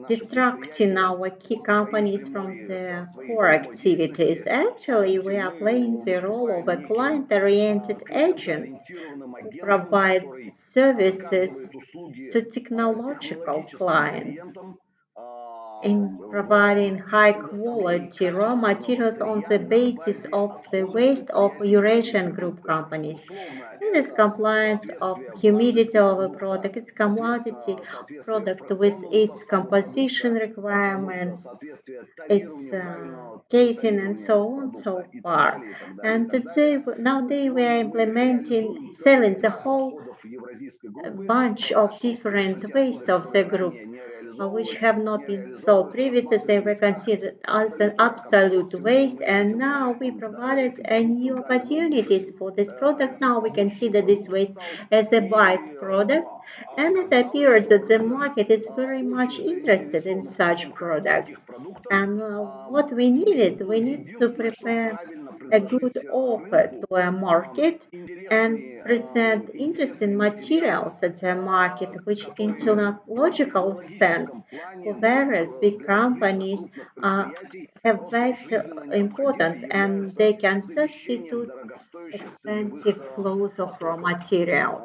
distracting our key companies from their core activities. Actually, we are playing the role of a client-oriented agent who provides services to technological clients in providing high quality raw materials on the basis of the waste of Eurasian group companies. It is compliance of humidity of a product, its commodity product with its composition requirements, its casing and so on so far. And nowadays we are selling the whole bunch of different wastes of the group which have not been sold previously. They were considered as an absolute waste, and now we provided a new opportunities for this product. Now we consider this waste as a byproduct, and it appears that the market is very much interested in such products. And what we need to prepare a good offer to a market and present interesting materials at the market, which in technological sense for various big companies have vital importance, and they can substitute expensive flows of raw materials.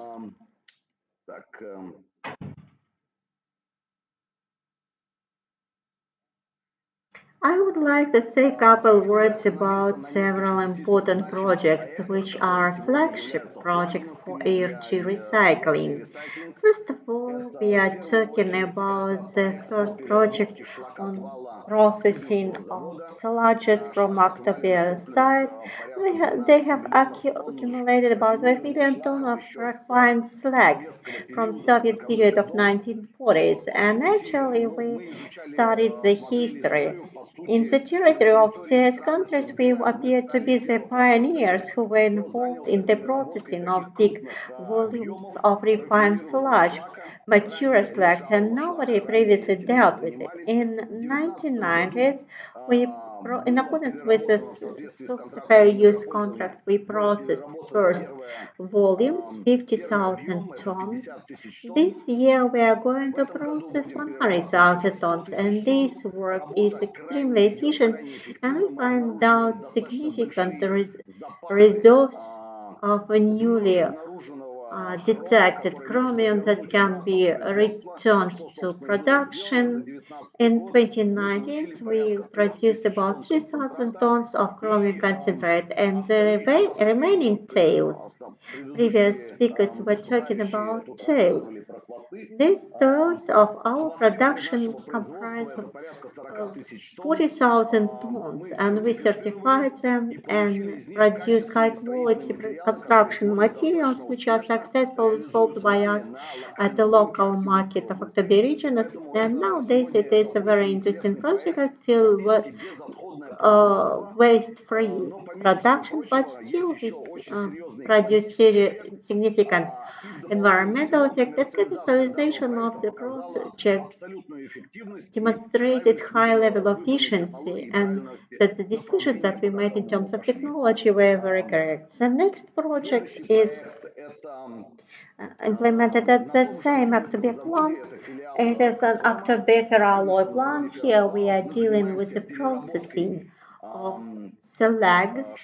I would like to say a couple words about several important projects which are flagship projects for ARG recycling. First of all, we are talking about the first project on processing of sludges from October side. They have accumulated about 5 million tons of refined slags from Soviet period of 1940s, and actually we studied the history. In the territory of CIS countries, we appear to be the pioneers who were involved in the processing of big volumes of refined sludge, mature slags, and nobody previously dealt with it. In 1990s, in accordance with the subsidiary use contract, we processed first volumes, 50,000 tons. This year we are going to process 100,000 tons, and this work is extremely efficient, and we find out significant reserves of a newly detected chromium that can be returned to production. In 2019, we produced about 3,000 tons of chromium concentrate, and the remaining tails. Previous speakers were talking about tails. These tails of our production comprise of 40,000 tons, and we certified them and produce high quality construction materials which are successfully sold by us at the local market of October region. And nowadays it is a very interesting project till waste-free production, but still we produce significant environmental effect. The commercialization of the project demonstrated high level of efficiency, and that the decisions that we made in terms of technology were very correct. The next project is implemented at the same October plant. It is an October ferroalloy plant. Here we are dealing with the processing of slags,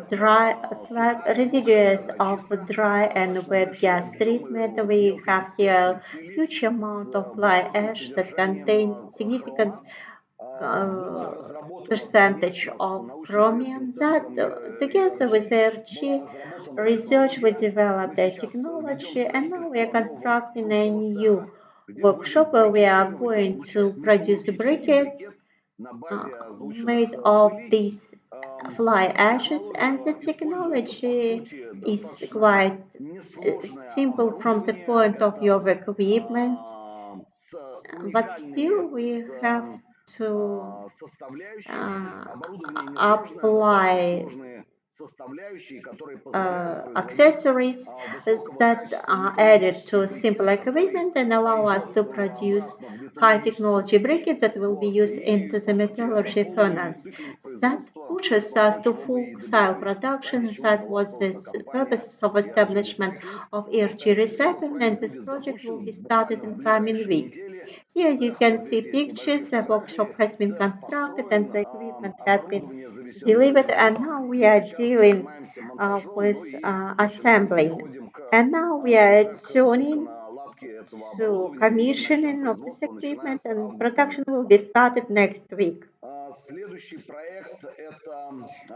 dry slag residues of dry and wet gas treatment. We have here huge amount of fly ash that contain significant percentage of chromium that together with RG research we developed a technology, and now we are constructing a new workshop where we are going to produce briquettes made of these fly ashes, and the technology is quite simple from the point of view of equipment, but still we have to apply accessories that are added to simple equipment and allow us to produce high technology briquettes that will be used into the metallurgy furnace. That pushes us to full scale production. That was the purpose of establishment of ERG recycling, and this project will be started in coming weeks. Here you can see pictures. The workshop has been constructed and the equipment has been delivered, and now we are dealing with assembling. And now we are turning to commissioning of this equipment, and production will be started next week.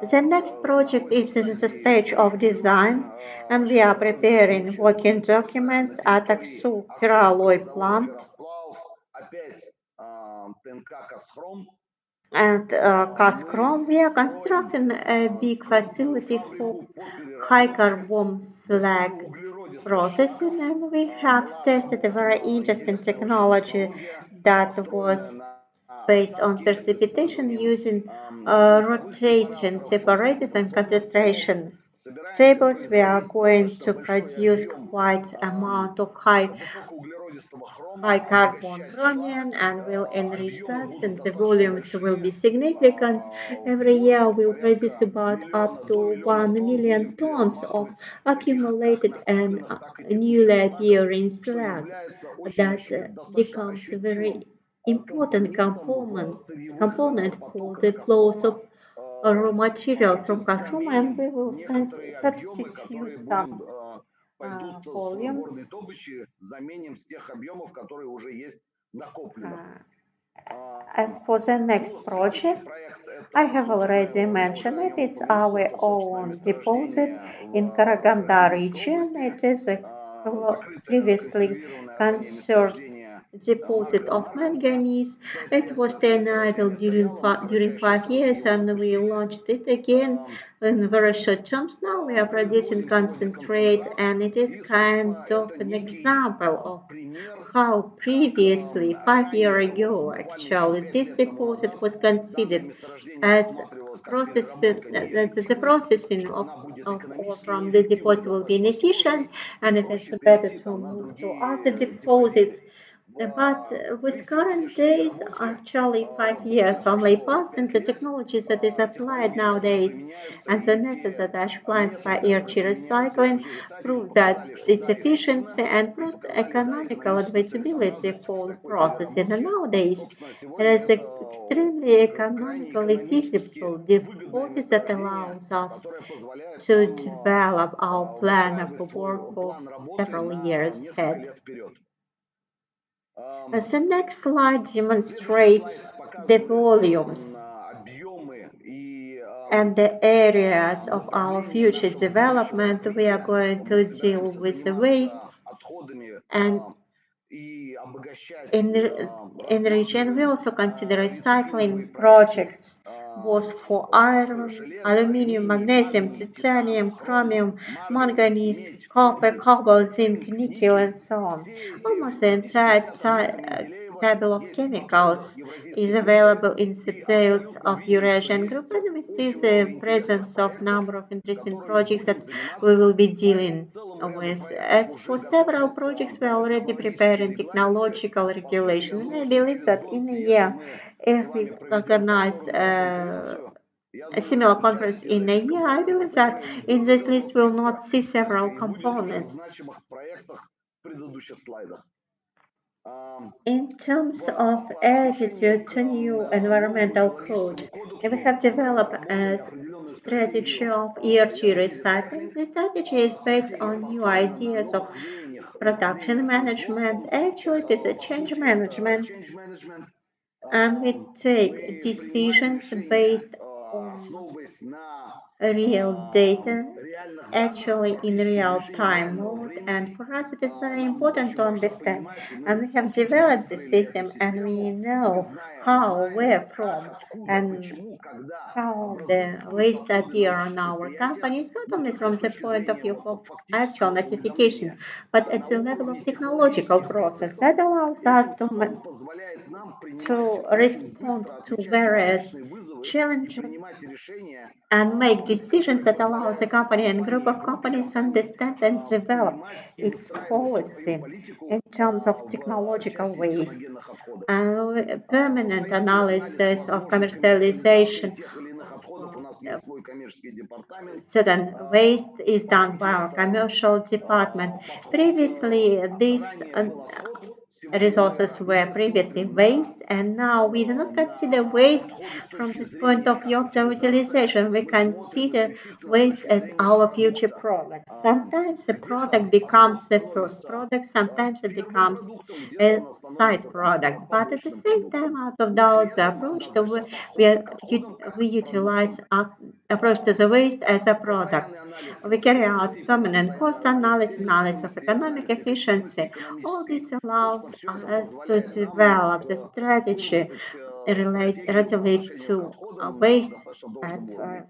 The next project is in the stage of design, and we are preparing working documents at Aksu ferroalloy plant and Kazakhstan. We are constructing a big facility for high carbon slag processing, and we have tested a very interesting technology that was based on precipitation using rotating separators and concentration tables. We are going to produce quite amount of high carbon chromium and will enrich slags, and the volumes will be significant. Every year we'll produce about up to 1 million tons of accumulated and newly appearing slag that becomes a very important component for the flows of raw materials from Kazakhstan, and we will substitute some volumes As for the next project, I have already mentioned it. It's our own deposit in Karaganda region. It is a previously conserved deposit of manganese. It was then idle during 5 years, and we launched it again in very short terms. Now we are producing concentrate, and it is kind of an example of how previously, 5 years ago, actually, this deposit was considered as the processing of ore from the deposit will be inefficient, and it is better to move to other deposits. But with current days, actually 5 years only passed, and the technologies that is applied nowadays and the methods that are applied by ERG recycling prove that its efficiency and economical advisability for the processing. And nowadays, there is an extremely economically feasible deposit that allows us to develop our plan of work for several years ahead. The next slide demonstrates the volumes and the areas of our future development. We are going to deal with the wastes and in the region we also consider recycling projects both for iron, aluminium, magnesium, titanium, chromium, manganese, copper, cobalt, zinc, nickel, and so on. Almost the entire table of chemicals is available in the details of Eurasian Group, and we see the presence of number of interesting projects that we will be dealing with. As for several projects, we are already preparing technological regulation, and I believe that in a year, if we organize a similar conference in a year, I believe that in this list we will not see several components. In terms of attitude to new environmental code, we have developed a strategy of ERG recycling. The strategy is based on new ideas of production management. Actually, it is a change management, and we take decisions based on real data, actually in real time mode. And for us, it is very important to understand. And we have developed the system, and we know how, where from, and how the waste appear on our companies, not only from the point of view of actual notification, but at the level of technological process that allows us to respond to various challenges and make decisions that allows a company and group of companies understand and develop its policy in terms of technological waste. And permanent analysis of commercialization certain waste is done by our commercial department. Previously, these resources were previously waste, and now we do not consider waste from this point of view of the utilization. We consider waste as our future product. Sometimes the product becomes the first product, sometimes it becomes a side product. But at the same time, out of doubt, the approach to we utilize approach to the waste as a product. We carry out permanent cost analysis of economic efficiency. All this allows us to develop the strategy related to waste at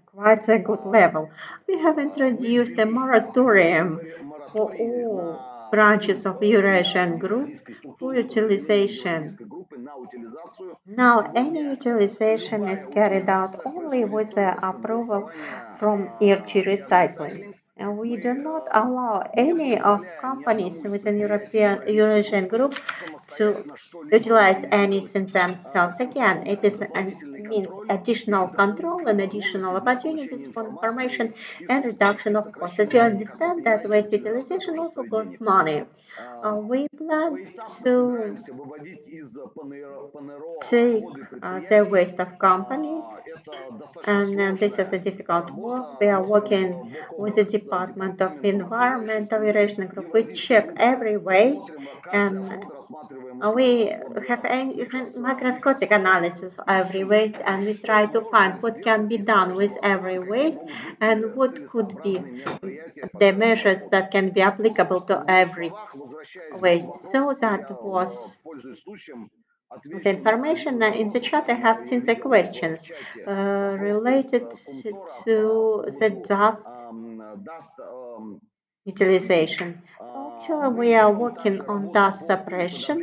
quite a good level. We have introduced a moratorium for all branches of Eurasian Group for utilization. Now, any utilization is carried out only with the approval from ERG Recycling. And we do not allow any of companies within Eurasian Group to utilize anything themselves. Again, it is means additional control and additional opportunities for information and reduction of costs. As you understand that waste utilization also costs money. We plan to take the waste of companies, and this is a difficult work. We are working with the Department of Environmental Irrigation Group. We check every waste, and we have a microscopic analysis of every waste, and we try to find what can be done with every waste and what could be the measures that can be applicable to every waste. So that was the information in the chat. I have since the questions related to the dust utilization. Actually, we are working on dust suppression,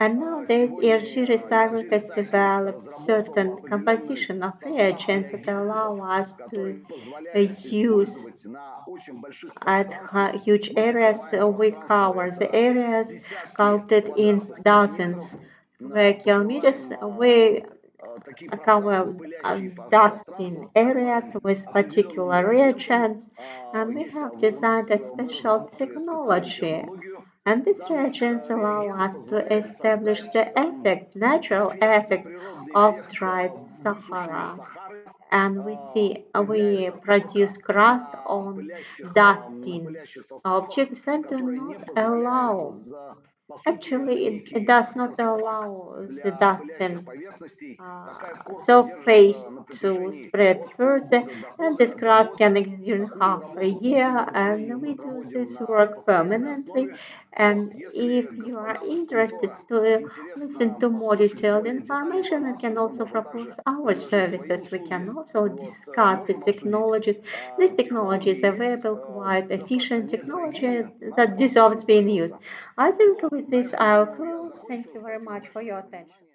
and nowadays ERG Recycle has developed certain composition of reagents that allow us to use at huge areas. We cover the areas counted in dozens square kilometers. We cover dust in areas with particular reagents, and we have designed a special technology. And these reagents allow us to establish the effect, natural effect of dried Sahara. And we produce crust on dusting objects that do not allow. Actually, it does not allow the dust surface to spread further, and this crust can exist during half a year, and we do this work permanently. And if you are interested to listen to more detailed information, I can also propose our services. We can also discuss the technologies. This technology is available, quite efficient technology that deserves being used. I think with this I'll close. Thank you very much for your attention.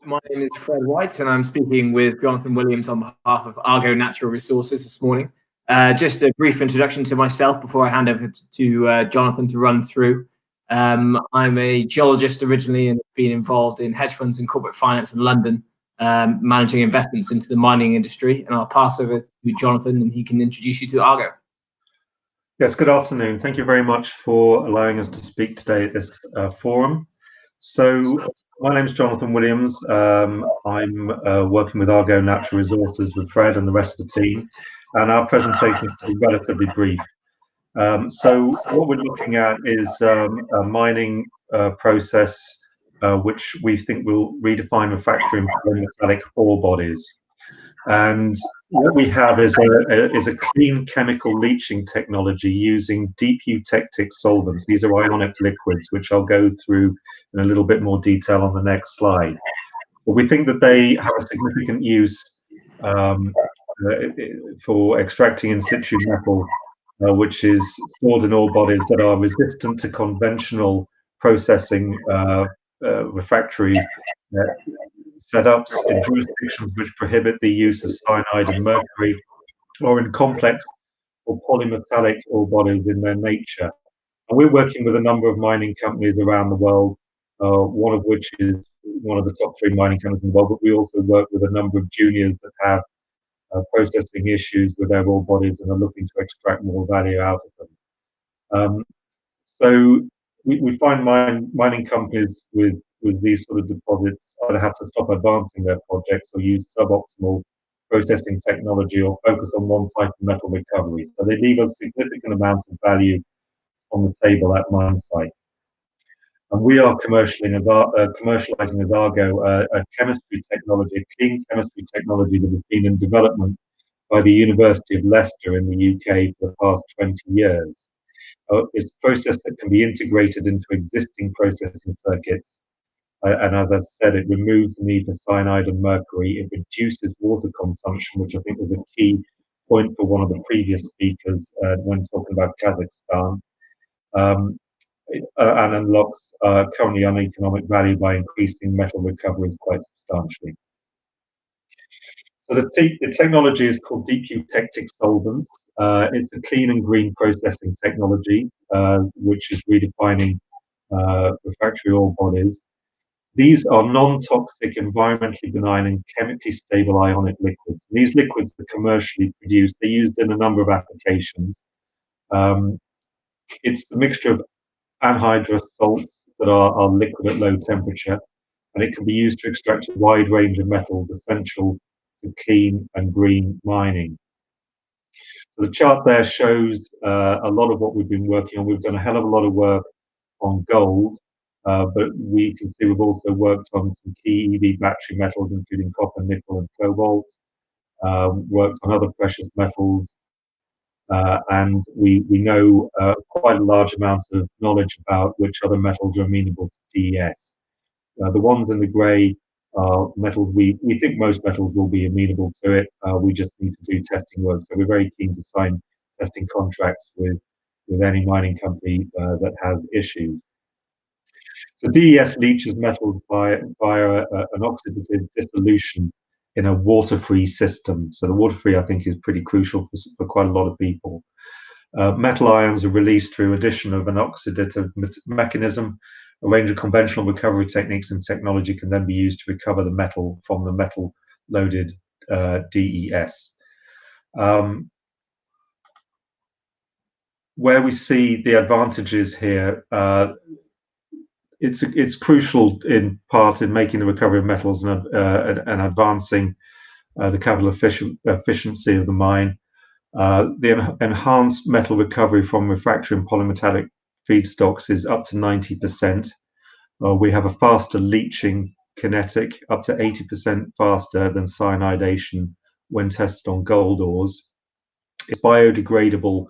My name is Fred White, and I'm speaking with Jonathan Williams on behalf of Argo Natural Resources this morning. Just a brief introduction to myself before I hand over to Jonathan to run through. I'm a geologist originally and been involved in hedge funds and corporate finance in London, managing investments into the mining industry. And I'll pass over to Jonathan, and he can introduce you to Argo. Yes, good afternoon. Thank you very much for allowing us to speak today at this forum. So my name is Jonathan Williams. I'm working with Argo Natural Resources with Fred and the rest of the team, and our presentation is to be relatively brief. So what we're looking at is a mining process which we think will redefine refractory and polymetallic ore bodies. And what we have is a clean chemical leaching technology using deep eutectic solvents. These are ionic liquids, which I'll go through in a little bit more detail on the next slide. But we think that they have a significant use for extracting in situ metal, which is stored in ore bodies that are resistant to conventional processing refractory setups in jurisdictions which prohibit the use of cyanide and mercury, or in complex or polymetallic ore bodies in their nature. And we're working with a number of mining companies around the world, one of which is one of the top 3 mining companies in the world, but we also work with a number of juniors that have processing issues with their ore bodies and are looking to extract more value out of them. So we find mining companies with these sort of deposits either have to stop advancing their projects or use suboptimal processing technology or focus on one type of metal recovery. So they leave a significant amount of value on the table at mine site. And we are commercializing as Argo a chemistry technology, a clean chemistry technology that has been in development by the University of Leicester in the UK for the past 20 years. It's a process that can be integrated into existing processing circuits. And as I said, it removes the need for cyanide and mercury. It reduces water consumption, which I think was a key point for one of the previous speakers when talking about Kazakhstan. And unlocks currently uneconomic value by increasing metal recovery quite substantially. So the technology is called deep eutectic solvents. It's a clean and green processing technology, which is redefining refractory ore bodies. These are non-toxic, environmentally benign and chemically stable ionic liquids. These liquids are commercially produced. They're used in a number of applications. It's the mixture of anhydrous salts that are liquid at low temperature, and it can be used to extract a wide range of metals essential to clean and green mining. So the chart there shows a lot of what we've been working on. We've done a hell of a lot of work on gold, but we can see we've also worked on some key EV battery metals, including copper, nickel, and cobalt. Worked on other precious metals, and we know quite a large amount of knowledge about which other metals are amenable to DES. The ones in the grey are metals we think most metals will be amenable to it. We just need to do testing work, so we're very keen to sign testing contracts with any mining company that has issues. So DES leaches metals via an oxidative dissolution in a water-free system. So the water-free, I think, is pretty crucial for quite a lot of people. Metal ions are released through addition of an oxidative mechanism. A range of conventional recovery techniques and technology can then be used to recover the metal from the metal-loaded DES. Where we see the advantages here, it's crucial in part in making the recovery of metals and advancing the capital efficiency of the mine. The enhanced metal recovery from refractory and polymetallic feedstocks is up to 90%. We have a faster leaching kinetic, up to 80% faster than cyanidation when tested on gold ores. It's biodegradable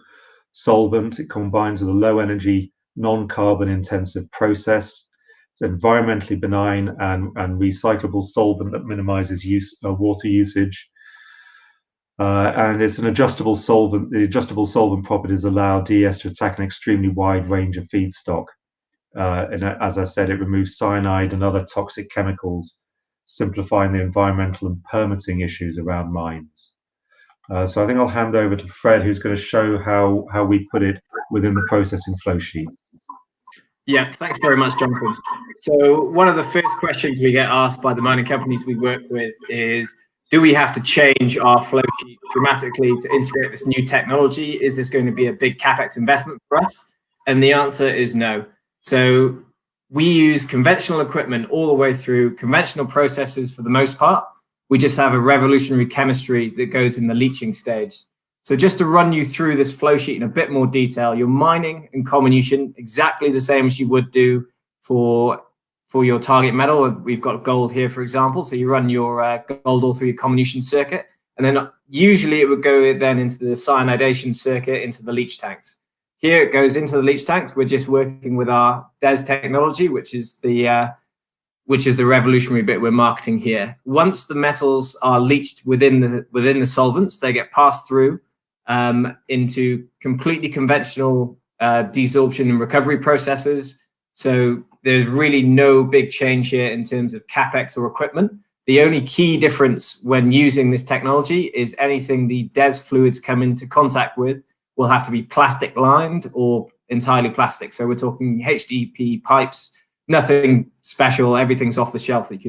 solvent. It combines with a low energy, non-carbon intensive process. It's environmentally benign and recyclable solvent that minimizes water usage. And it's an adjustable solvent. The adjustable solvent properties allow DES to attack an extremely wide range of feedstock. And as I said, it removes cyanide and other toxic chemicals, simplifying the environmental and permitting issues around mines. So I think I'll hand over to Fred, who's going to show how we put it within the processing flow sheet. Yeah, thanks very much, Jonathan. So one of the first questions we get asked by the mining companies we work with is, do we have to change our flow sheet dramatically to integrate this new technology? Is this going to be a big CapEx investment for us? And the answer is no. So we use conventional equipment all the way through, conventional processes for the most part. We just have a revolutionary chemistry that goes in the leaching stage. So just to run you through this flow sheet in a bit more detail, you're mining in comminution exactly the same as you would do for your target metal. We've got gold here, for example. So you run your gold all through your comminution circuit. And then usually it would go then into the cyanidation circuit, into the leach tanks. Here it goes into the leach tanks. We're just working with our DES technology, which is the revolutionary bit we're marketing here. Once the metals are leached within the solvents, they get passed through into completely conventional desorption and recovery processes. So there's really no big change here in terms of CapEx or equipment. The only key difference when using this technology is anything the DES fluids come into contact with will have to be plastic lined or entirely plastic. So we're talking HDPE pipes, nothing special. Everything's off the shelf that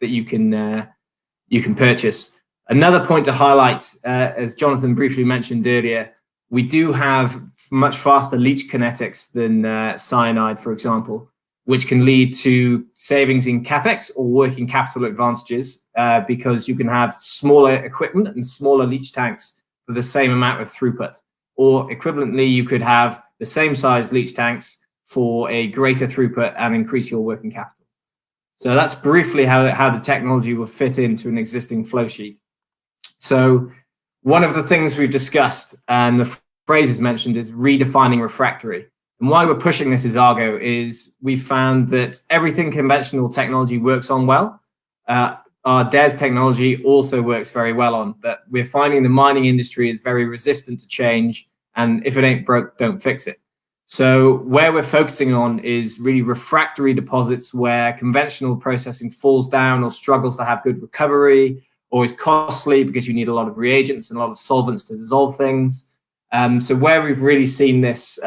you can purchase. Another point to highlight, as Jonathan briefly mentioned earlier, we do have much faster leach kinetics than cyanide, for example, which can lead to savings in CapEx or working capital advantages because you can have smaller equipment and smaller leach tanks for the same amount of throughput. Or equivalently, you could have the same size leach tanks for a greater throughput and increase your working capital. So that's briefly how the technology will fit into an existing flow sheet. So one of the things we've discussed and the phrases mentioned is redefining refractory. And why we're pushing this as Argo is we found that everything conventional technology works on well. Our DES technology also works very well on, but we're finding the mining industry is very resistant to change. And if it ain't broke, don't fix it. So where we're focusing on is really refractory deposits where conventional processing falls down or struggles to have good recovery or is costly because you need a lot of reagents and a lot of solvents to dissolve things. So where we've really seen this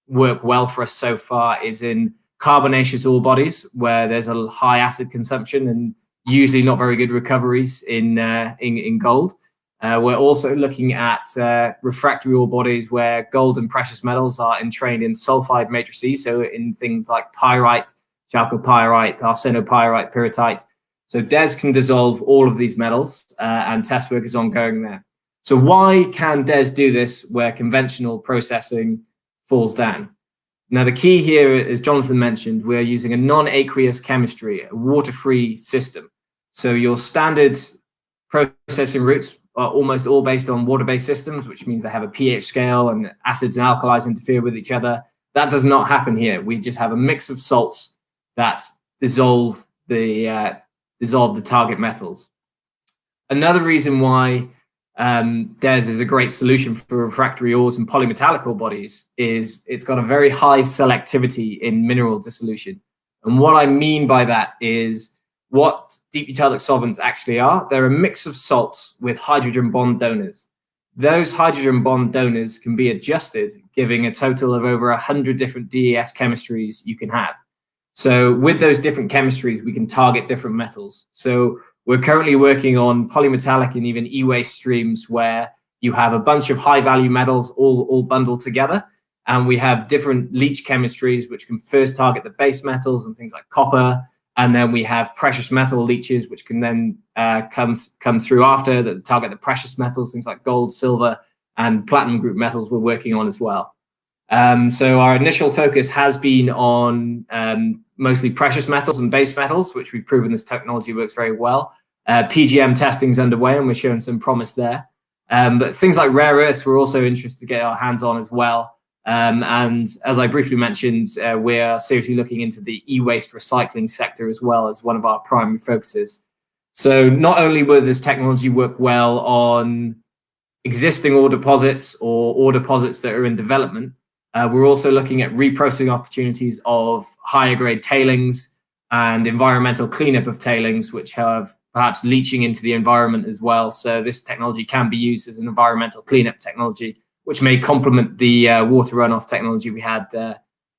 work well for us so far is in carbonaceous ore bodies where there's a high acid consumption and usually not very good recoveries in gold. We're also looking at refractory ore bodies where gold and precious metals are entrained in sulfide matrices, so in things like pyrite, chalcopyrite, arsenopyrite, pyrrhotite. So DES can dissolve all of these metals, and test work is ongoing there. So why can DES do this where conventional processing falls down? Now, the key here, as Jonathan mentioned, we're using a non-aqueous chemistry, a water-free system. So your standard processing routes are almost all based on water-based systems, which means they have a pH scale and acids and alkalis interfere with each other. That does not happen here. We just have a mix of salts that dissolve the target metals. Another reason why DES is a great solution for refractory ores and polymetallic ore bodies is it's got a very high selectivity in mineral dissolution. And what I mean by that is what deep eutectic solvents actually are. They're a mix of salts with hydrogen bond donors. Those hydrogen bond donors can be adjusted, giving a total of over 100 different DES chemistries you can have. So with those different chemistries, we can target different metals. So we're currently working on polymetallic and even e-waste streams where you have a bunch of high-value metals all bundled together, and we have different leach chemistries which can first target the base metals and things like copper, and then we have precious metal leaches which can then come through after that target the precious metals, things like gold, silver, and platinum group metals we're working on as well. So our initial focus has been on mostly precious metals and base metals, which we've proven this technology works very well. PGM testing is underway and we're showing some promise there. But things like rare earths, we're also interested to get our hands on as well. And as I briefly mentioned, we're seriously looking into the e-waste recycling sector as well as one of our primary focuses. So not only will this technology work well on existing ore deposits or ore deposits that are in development, we're also looking at reprocessing opportunities of higher grade tailings and environmental cleanup of tailings, which have perhaps leaching into the environment as well. So this technology can be used as an environmental cleanup technology, which may complement the water runoff technology we had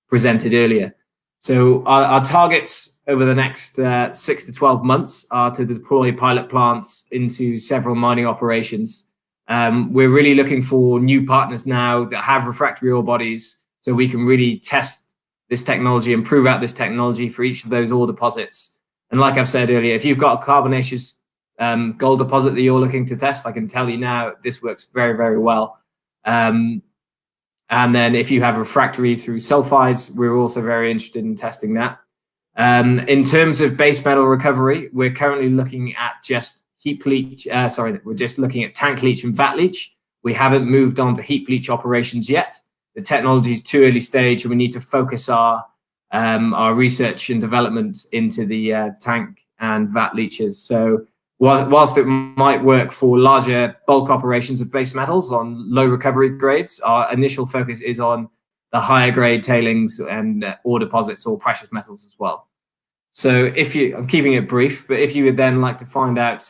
presented earlier. So our targets over the next 6 to 12 months are to deploy pilot plants into several mining operations. We're really looking for new partners now that have refractory ore bodies so we can really test this technology and prove out this technology for each of those ore deposits. And like I've said earlier, if you've got a carbonaceous gold deposit that you're looking to test, I can tell you now this works very, very well. And then if you have refractory through sulfides, we're also very interested in testing that. In terms of base metal recovery, we're currently looking at just heap leach, we're just looking at tank leach and vat leach. We haven't moved on to heap leach operations yet. The technology is too early stage and we need to focus our research and development into the tank and vat leaches. So whilst it might work for larger bulk operations of base metals on low recovery grades, our initial focus is on the higher grade tailings and ore deposits or precious metals as well. So I'm keeping it brief, but if you would then like to find out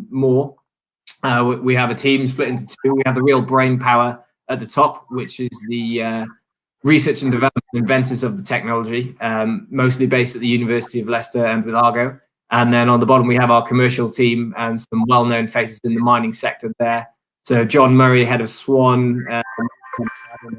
more, we have a team split into two. We have the real brain power at the top, which is the research and development inventors of the technology, mostly based at the University of Leicester and with Argo. And then on the bottom, we have our commercial team and some well-known faces in the mining sector there. So John Murray, head of Swan, head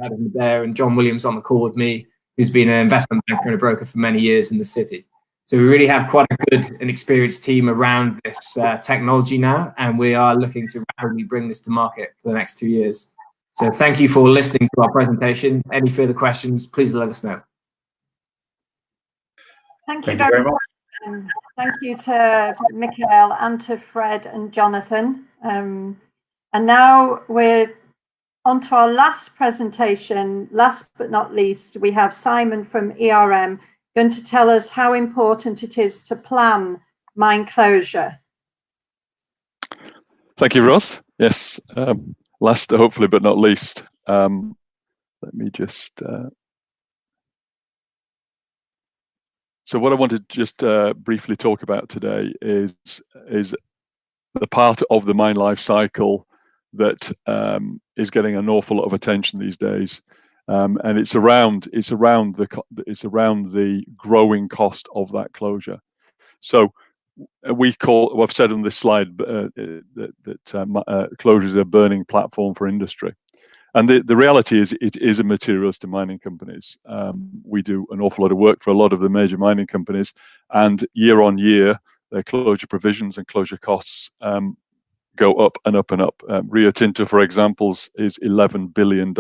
of Madare, and John Williams on the call with me, who's been an investment banker and a broker for many years in the city. So we really have quite a good and experienced team around this technology now, and we are looking to rapidly bring this to market for the next 2 years. So thank you for listening to our presentation. Any further questions, please let us know. Thank you very much. Thank you to Michael and to Fred and Jonathan. And now we're on to our last presentation. Last but not least, we have Simon from ERM going to tell us how important it is to plan mine closure. Thank you, Ross. Yes, last hopefully but not least. Let me just... So what I want to just briefly talk about today is the part of the mine life cycle that is getting an awful lot of attention these days, and it's around the growing cost of that closure. So we call, well, I've said on this slide that closure is a burning platform for industry. And the reality is it is a materials to mining companies. We do an awful lot of work for a lot of the major mining companies, and year on year, their closure provisions and closure costs go up and up and up. Rio Tinto, for example, is $11 billion.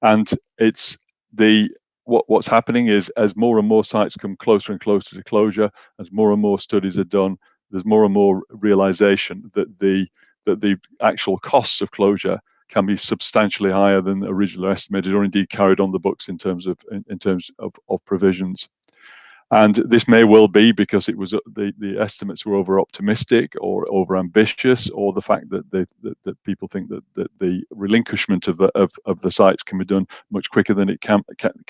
And it's what's happening is, as more and more sites come closer and closer to closure, as more and more studies are done, there's more and more realization that the actual costs of closure can be substantially higher than originally estimated, or indeed carried on the books in terms of provisions. And this may well be because it was the estimates were over optimistic or over ambitious, or the fact that that people think that the relinquishment of the sites can be done much quicker than it can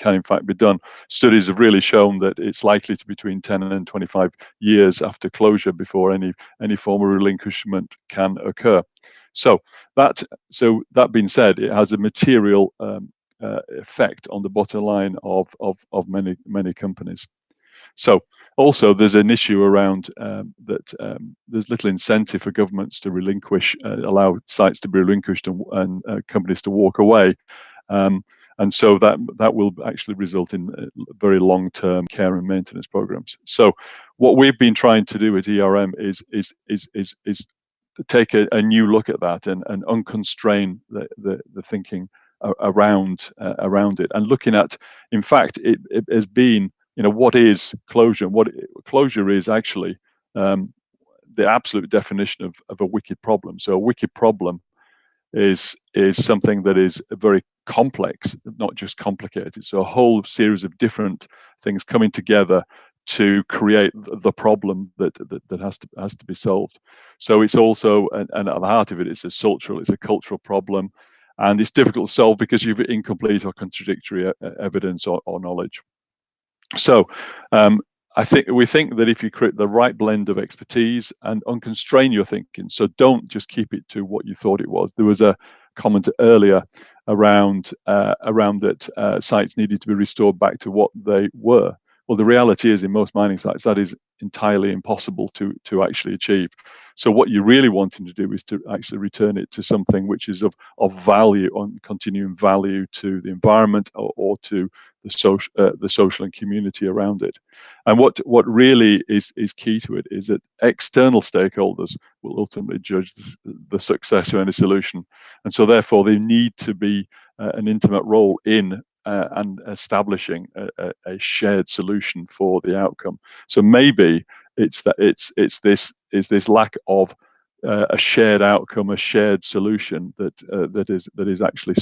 in fact be done. Studies have really shown that it's likely to be between 10 and 25 years after closure before any form of relinquishment can occur. So that being said, it has a material effect on the bottom line of many companies. So also there's an issue around that there's little incentive for governments to relinquish, allow sites to be relinquished and companies to walk away. And so that will actually result in very long-term care and maintenance programs. So what we've been trying to do at ERM is to take a new look at that and unconstrain the thinking around it, and looking at, in fact, it has been, what is closure? What closure is actually the absolute definition of a wicked problem. So a wicked problem is something that is very complex, not just complicated. So a whole series of different things coming together to create the problem that has to be solved. So it's also, and at the heart of it, it's a cultural problem, and it's difficult to solve because you've incomplete or contradictory evidence or knowledge. So we think that if you create the right blend of expertise and unconstrain your thinking, so don't just keep it to what you thought it was. There was a comment earlier around that sites needed to be restored back to what they were. Well, the reality is, in most mining sites, that is entirely impossible to actually achieve. So what you're really wanting to do is to actually return it to something which is of value, on continuing value to the environment or to the social and community around it. And what really is key to it is that external stakeholders will ultimately judge the success of any solution, and so therefore they need to be an intimate role in and establishing a shared solution for the outcome. So maybe it's this lack of a shared outcome, a shared solution that is actually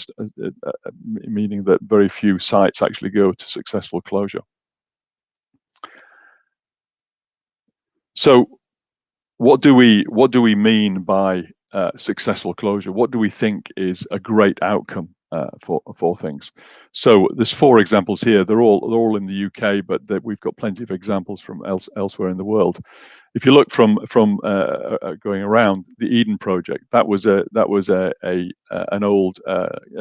meaning that very few sites actually go to successful closure. So what do we mean by successful closure? What do we think is a great outcome for things? So there's 4 examples here. They're all in the UK, but we've got plenty of examples from elsewhere in the world. If you look from going around, the Eden project, that was an old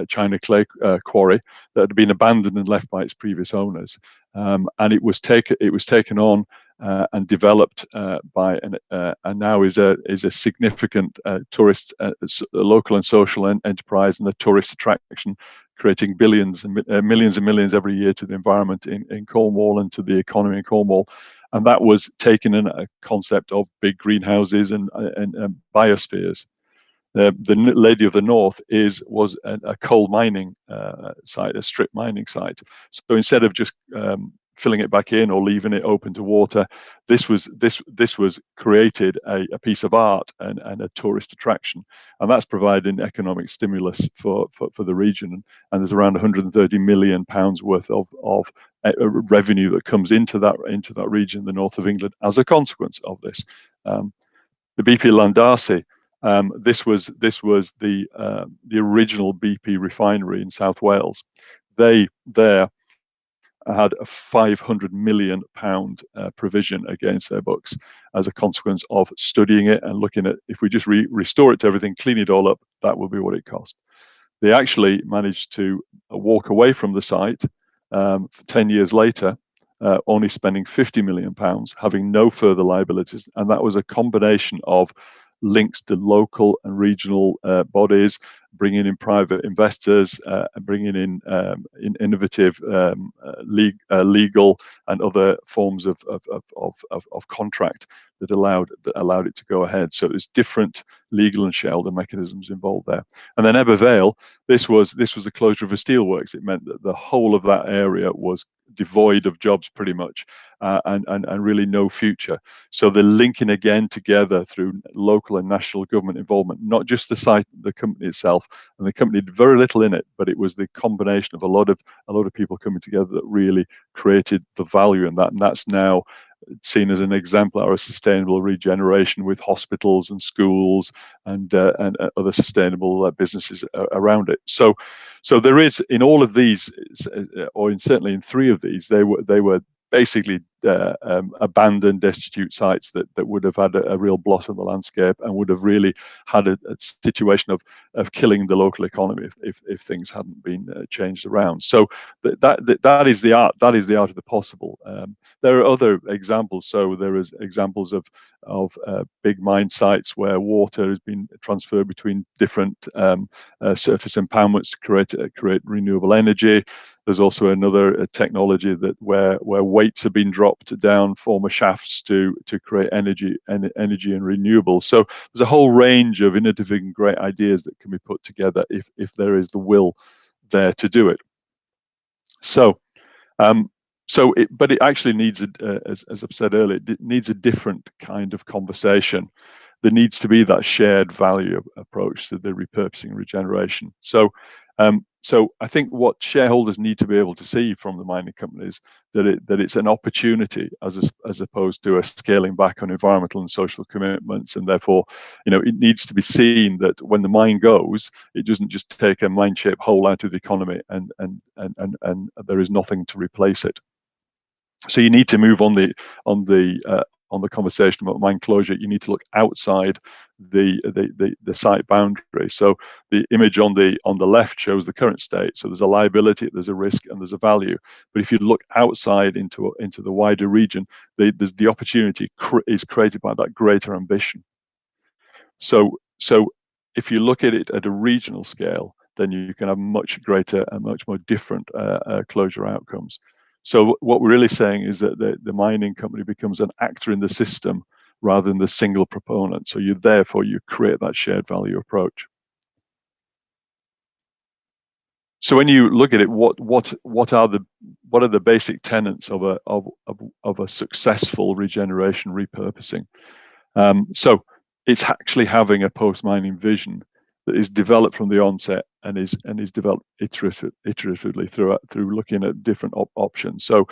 China clay quarry that had been abandoned and left by its previous owners, and it was taken on and developed by and now is a significant tourist, local and social enterprise, and a tourist attraction, creating billions and millions and millions every year to the environment in Cornwall and to the economy in Cornwall. And that was taken in a concept of big greenhouses and biospheres. The Lady of the North was a coal mining site, a strip mining site. So instead of just filling it back in or leaving it open to water, this was created a piece of art and a tourist attraction, and that's providing economic stimulus for the region. And there's around 130 million pounds worth of revenue that comes into that region, the north of England, as a consequence of this. The BP Llandarcy, this was the original BP refinery in South Wales. They had a 500 million pound provision against their books as a consequence of studying it and looking at, if we just restore it to everything, clean it all up, that will be what it cost. They actually managed to walk away from the site 10 years later, only spending £50 million, having no further liabilities. And that was a combination of links to local and regional bodies, bringing in private investors, bringing in innovative legal and other forms of contract that allowed it to go ahead. So there's different legal and shareholder mechanisms involved there. And then Ebbw Vale, this was the closure of a steelworks. It meant that the whole of that area was devoid of jobs pretty much, and really no future. So they're linking again together through local and national government involvement, not just the site, the company itself, and the company did very little in it, but it was the combination of a lot of people coming together that really created the value in that, and that's now seen as an exemplar of sustainable regeneration with hospitals and schools and other sustainable businesses around it. So there is, in all of these, or certainly in 3 of these, they were basically abandoned, destitute sites that would have had a real blot on the landscape and would have really had a situation of killing the local economy if things hadn't been changed around. So that is the art. That is the art of the possible. There are other examples. So there is examples of big mine sites where water has been transferred between different surface impoundments to create renewable energy. There's also another technology that where weights have been dropped down former shafts to create energy and renewables. So there's a whole range of innovative and great ideas that can be put together if there is the will there to do it. So but it actually needs, as I've said earlier, it needs a different kind of conversation. There needs to be that shared value approach to the repurposing and regeneration. So I think what shareholders need to be able to see from the mining companies that it's an opportunity as opposed to a scaling back on environmental and social commitments, and therefore, it needs to be seen that when the mine goes, it doesn't just take a mine-shaped hole out of the economy and there is nothing to replace it. So you need to move on the conversation about mine closure. You need to look outside the site boundary. So the image on the left shows the current state. So there's a liability, there's a risk, and there's a value. But if you look outside into the wider region, there's the opportunity is created by that greater ambition. So if you look at it at a regional scale, then you can have much greater and much more different closure outcomes. So what we're really saying is that the mining company becomes an actor in the system rather than the single proponent. So you create that shared value approach. So when you look at it, what are the basic tenets of a successful regeneration repurposing? So it's actually having a post-mining vision that is developed from the onset and is developed iteratively through looking at different options. So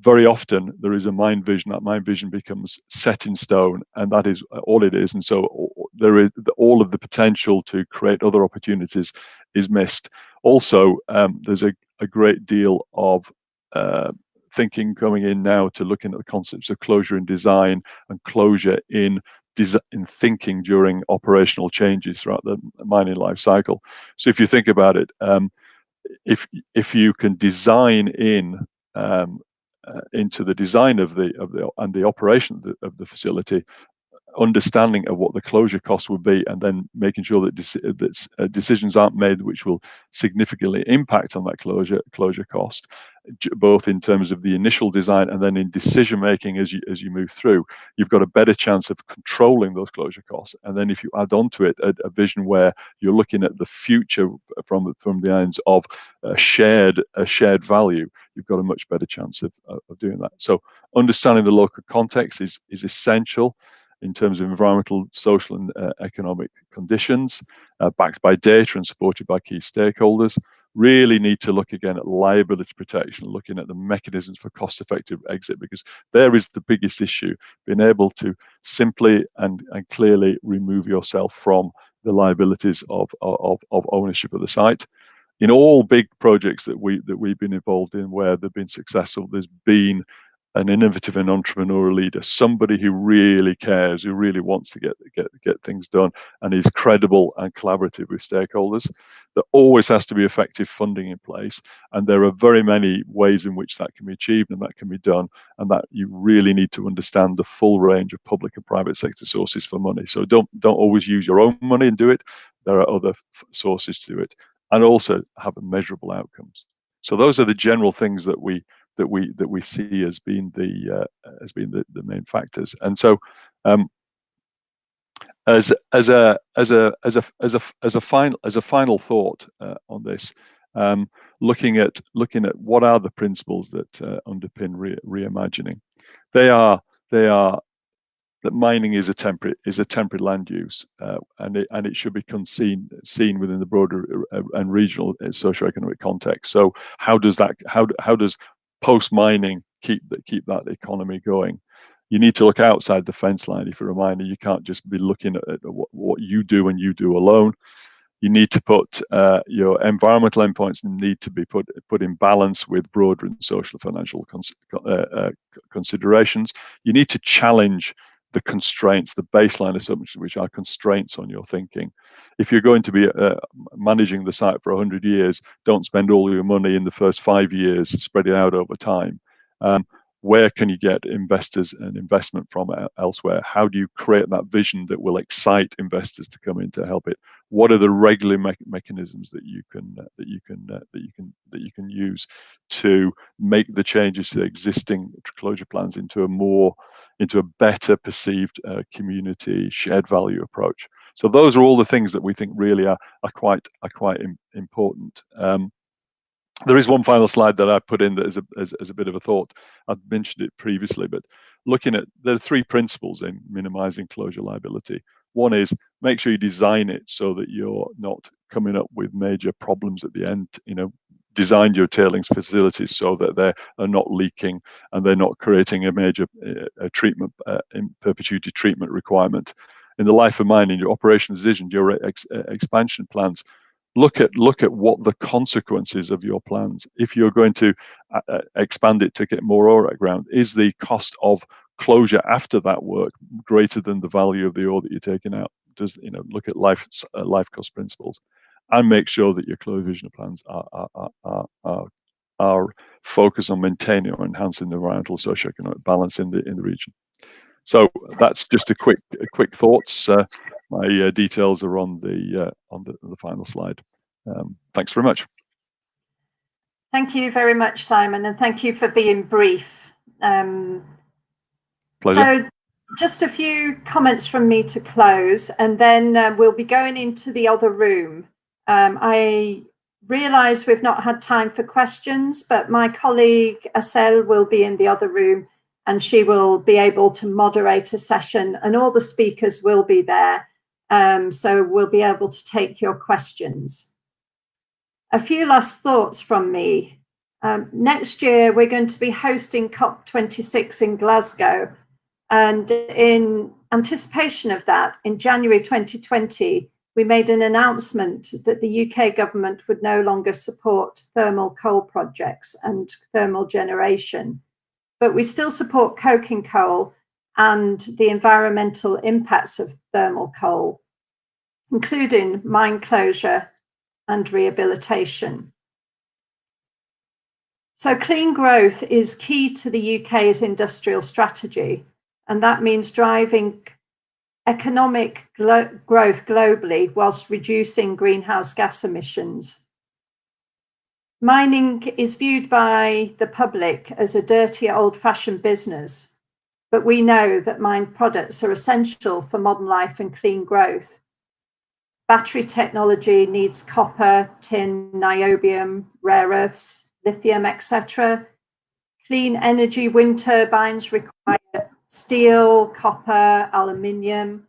very often there is a mine vision. That mine vision becomes set in stone, and that is all it is. And so there is all of the potential to create other opportunities is missed. Also, there's a great deal of thinking coming in now to looking at the concepts of closure in design and closure in thinking during operational changes throughout the mining life cycle. So if you think about it, if you can design into the design of the operation of the facility, understanding of what the closure costs would be, and then making sure that decisions aren't made which will significantly impact on that closure cost, both in terms of the initial design and then in decision making as you move through, you've got a better chance of controlling those closure costs. And then if you add on to it a vision where you're looking at the future from the ends of a shared value, you've got a much better chance of doing that. So understanding the local context is essential in terms of environmental, social, and economic conditions, backed by data and supported by key stakeholders. Really need to look again at liability protection, looking at the mechanisms for cost-effective exit, because there is the biggest issue, being able to simply and clearly remove yourself from the liabilities of ownership of the site. In all big projects that we've been involved in where they've been successful, there's been an innovative and entrepreneurial leader, somebody who really cares, who really wants to get things done, and is credible and collaborative with stakeholders. There always has to be effective funding in place, and there are very many ways in which that can be achieved and that can be done, and that you really need to understand the full range of public and private sector sources for money. So don't always use your own money and do it. There are other sources to it, and also have measurable outcomes. So those are the general things that we see as being the main factors. And so, as a final thought on this, looking at what are the principles that underpin reimagining, they are that mining is a temporary land use, and it should be seen within the broader and regional socioeconomic context. So how does post mining keep that economy going? You need to look outside the fence line. If you're a miner, you can't just be looking at what you do and you do alone. You need to put your environmental endpoints need to be put in balance with broader and social and financial considerations. You need to challenge the constraints, the baseline assumptions, which are constraints on your thinking. If you're going to be managing the site for 100 years, don't spend all your money in the first 5 years, spread it out over time. Where can you get investors and investment from elsewhere? How do you create that vision that will excite investors to come in to help it? What are the regular mechanisms that you can use to make the changes to the existing closure plans into a better perceived community shared value approach? So those are all the things that we think really are quite important. There is one final slide that I put in that as a bit of a thought. I've mentioned it previously, but there are 3 principles in minimizing closure liability. One is make sure you design it so that you're not coming up with major problems at the end. Design your tailings facilities so that they are not leaking and they're not creating a major treatment in perpetuity treatment requirement. In the life of mining, your operations decision, your expansion plans, look at what the consequences of your plans. If you're going to expand it to get more ore at ground, is the cost of closure after that work greater than the value of the ore that you're taking out? Look at life cost principles, and make sure that your closure vision plans are focused on maintaining or enhancing the environmental socioeconomic balance in the region. So that's just a quick thoughts. My details are on the final slide. Thanks very much. Thank you very much, Simon, and thank you for being brief. Pleasure. So just a few comments from me to close, and then we'll be going into the other room. I realise we've not had time for questions, but my colleague Asel will be in the other room, and she will be able to moderate a session, and all the speakers will be there. So we'll be able to take your questions. A few last thoughts from me. Next year, we're going to be hosting COP26 in Glasgow. And in anticipation of that, in January 2020, we made an announcement that the UK government would no longer support thermal coal projects and thermal generation. But we still support coking coal and the environmental impacts of thermal coal, including mine closure and rehabilitation. So clean growth is key to the UK's industrial strategy, and that means driving economic growth globally whilst reducing greenhouse gas emissions. Mining is viewed by the public as a dirty, old-fashioned business, but we know that mined products are essential for modern life and clean growth. Battery technology needs copper, tin, niobium, rare earths, lithium, etc. Clean energy wind turbines require steel, copper, aluminium,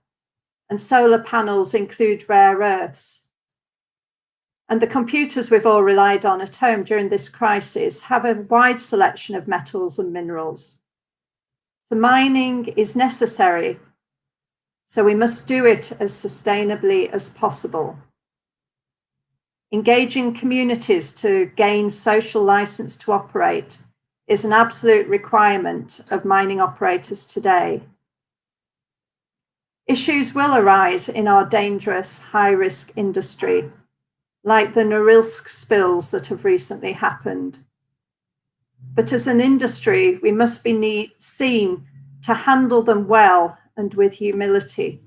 and solar panels include rare earths. And the computers we've all relied on at home during this crisis have a wide selection of metals and minerals. So mining is necessary, so we must do it as sustainably as possible. Engaging communities to gain social license to operate is an absolute requirement of mining operators today. Issues will arise in our dangerous, high-risk industry, like the Norilsk spills that have recently happened. But as an industry, we must be seen to handle them well and with humility.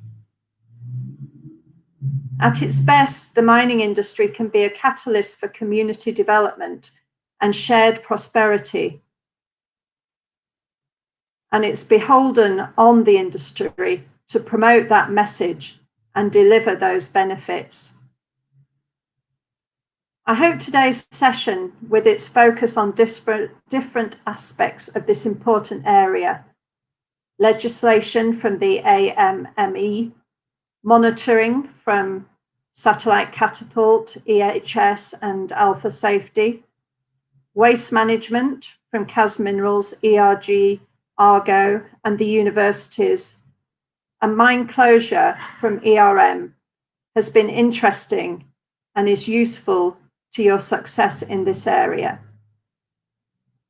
At its best, the mining industry can be a catalyst for community development and shared prosperity. And it's beholden on the industry to promote that message and deliver those benefits. I hope today's session, with its focus on different aspects of this important area, legislation from the AMME, monitoring from Satellite Catapult, EHS and Alpha Safety, waste management from Kaz Minerals, ERG, Argo and the universities, and mine closure from ERM has been interesting and is useful to your success in this area.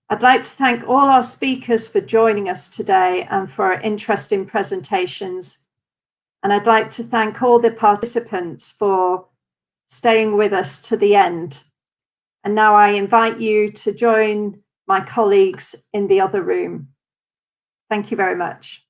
I'd like to thank all our speakers for joining us today and for our interesting presentations. And I'd like to thank all the participants for staying with us to the end. And now I invite you to join my colleagues in the other room. Thank you very much.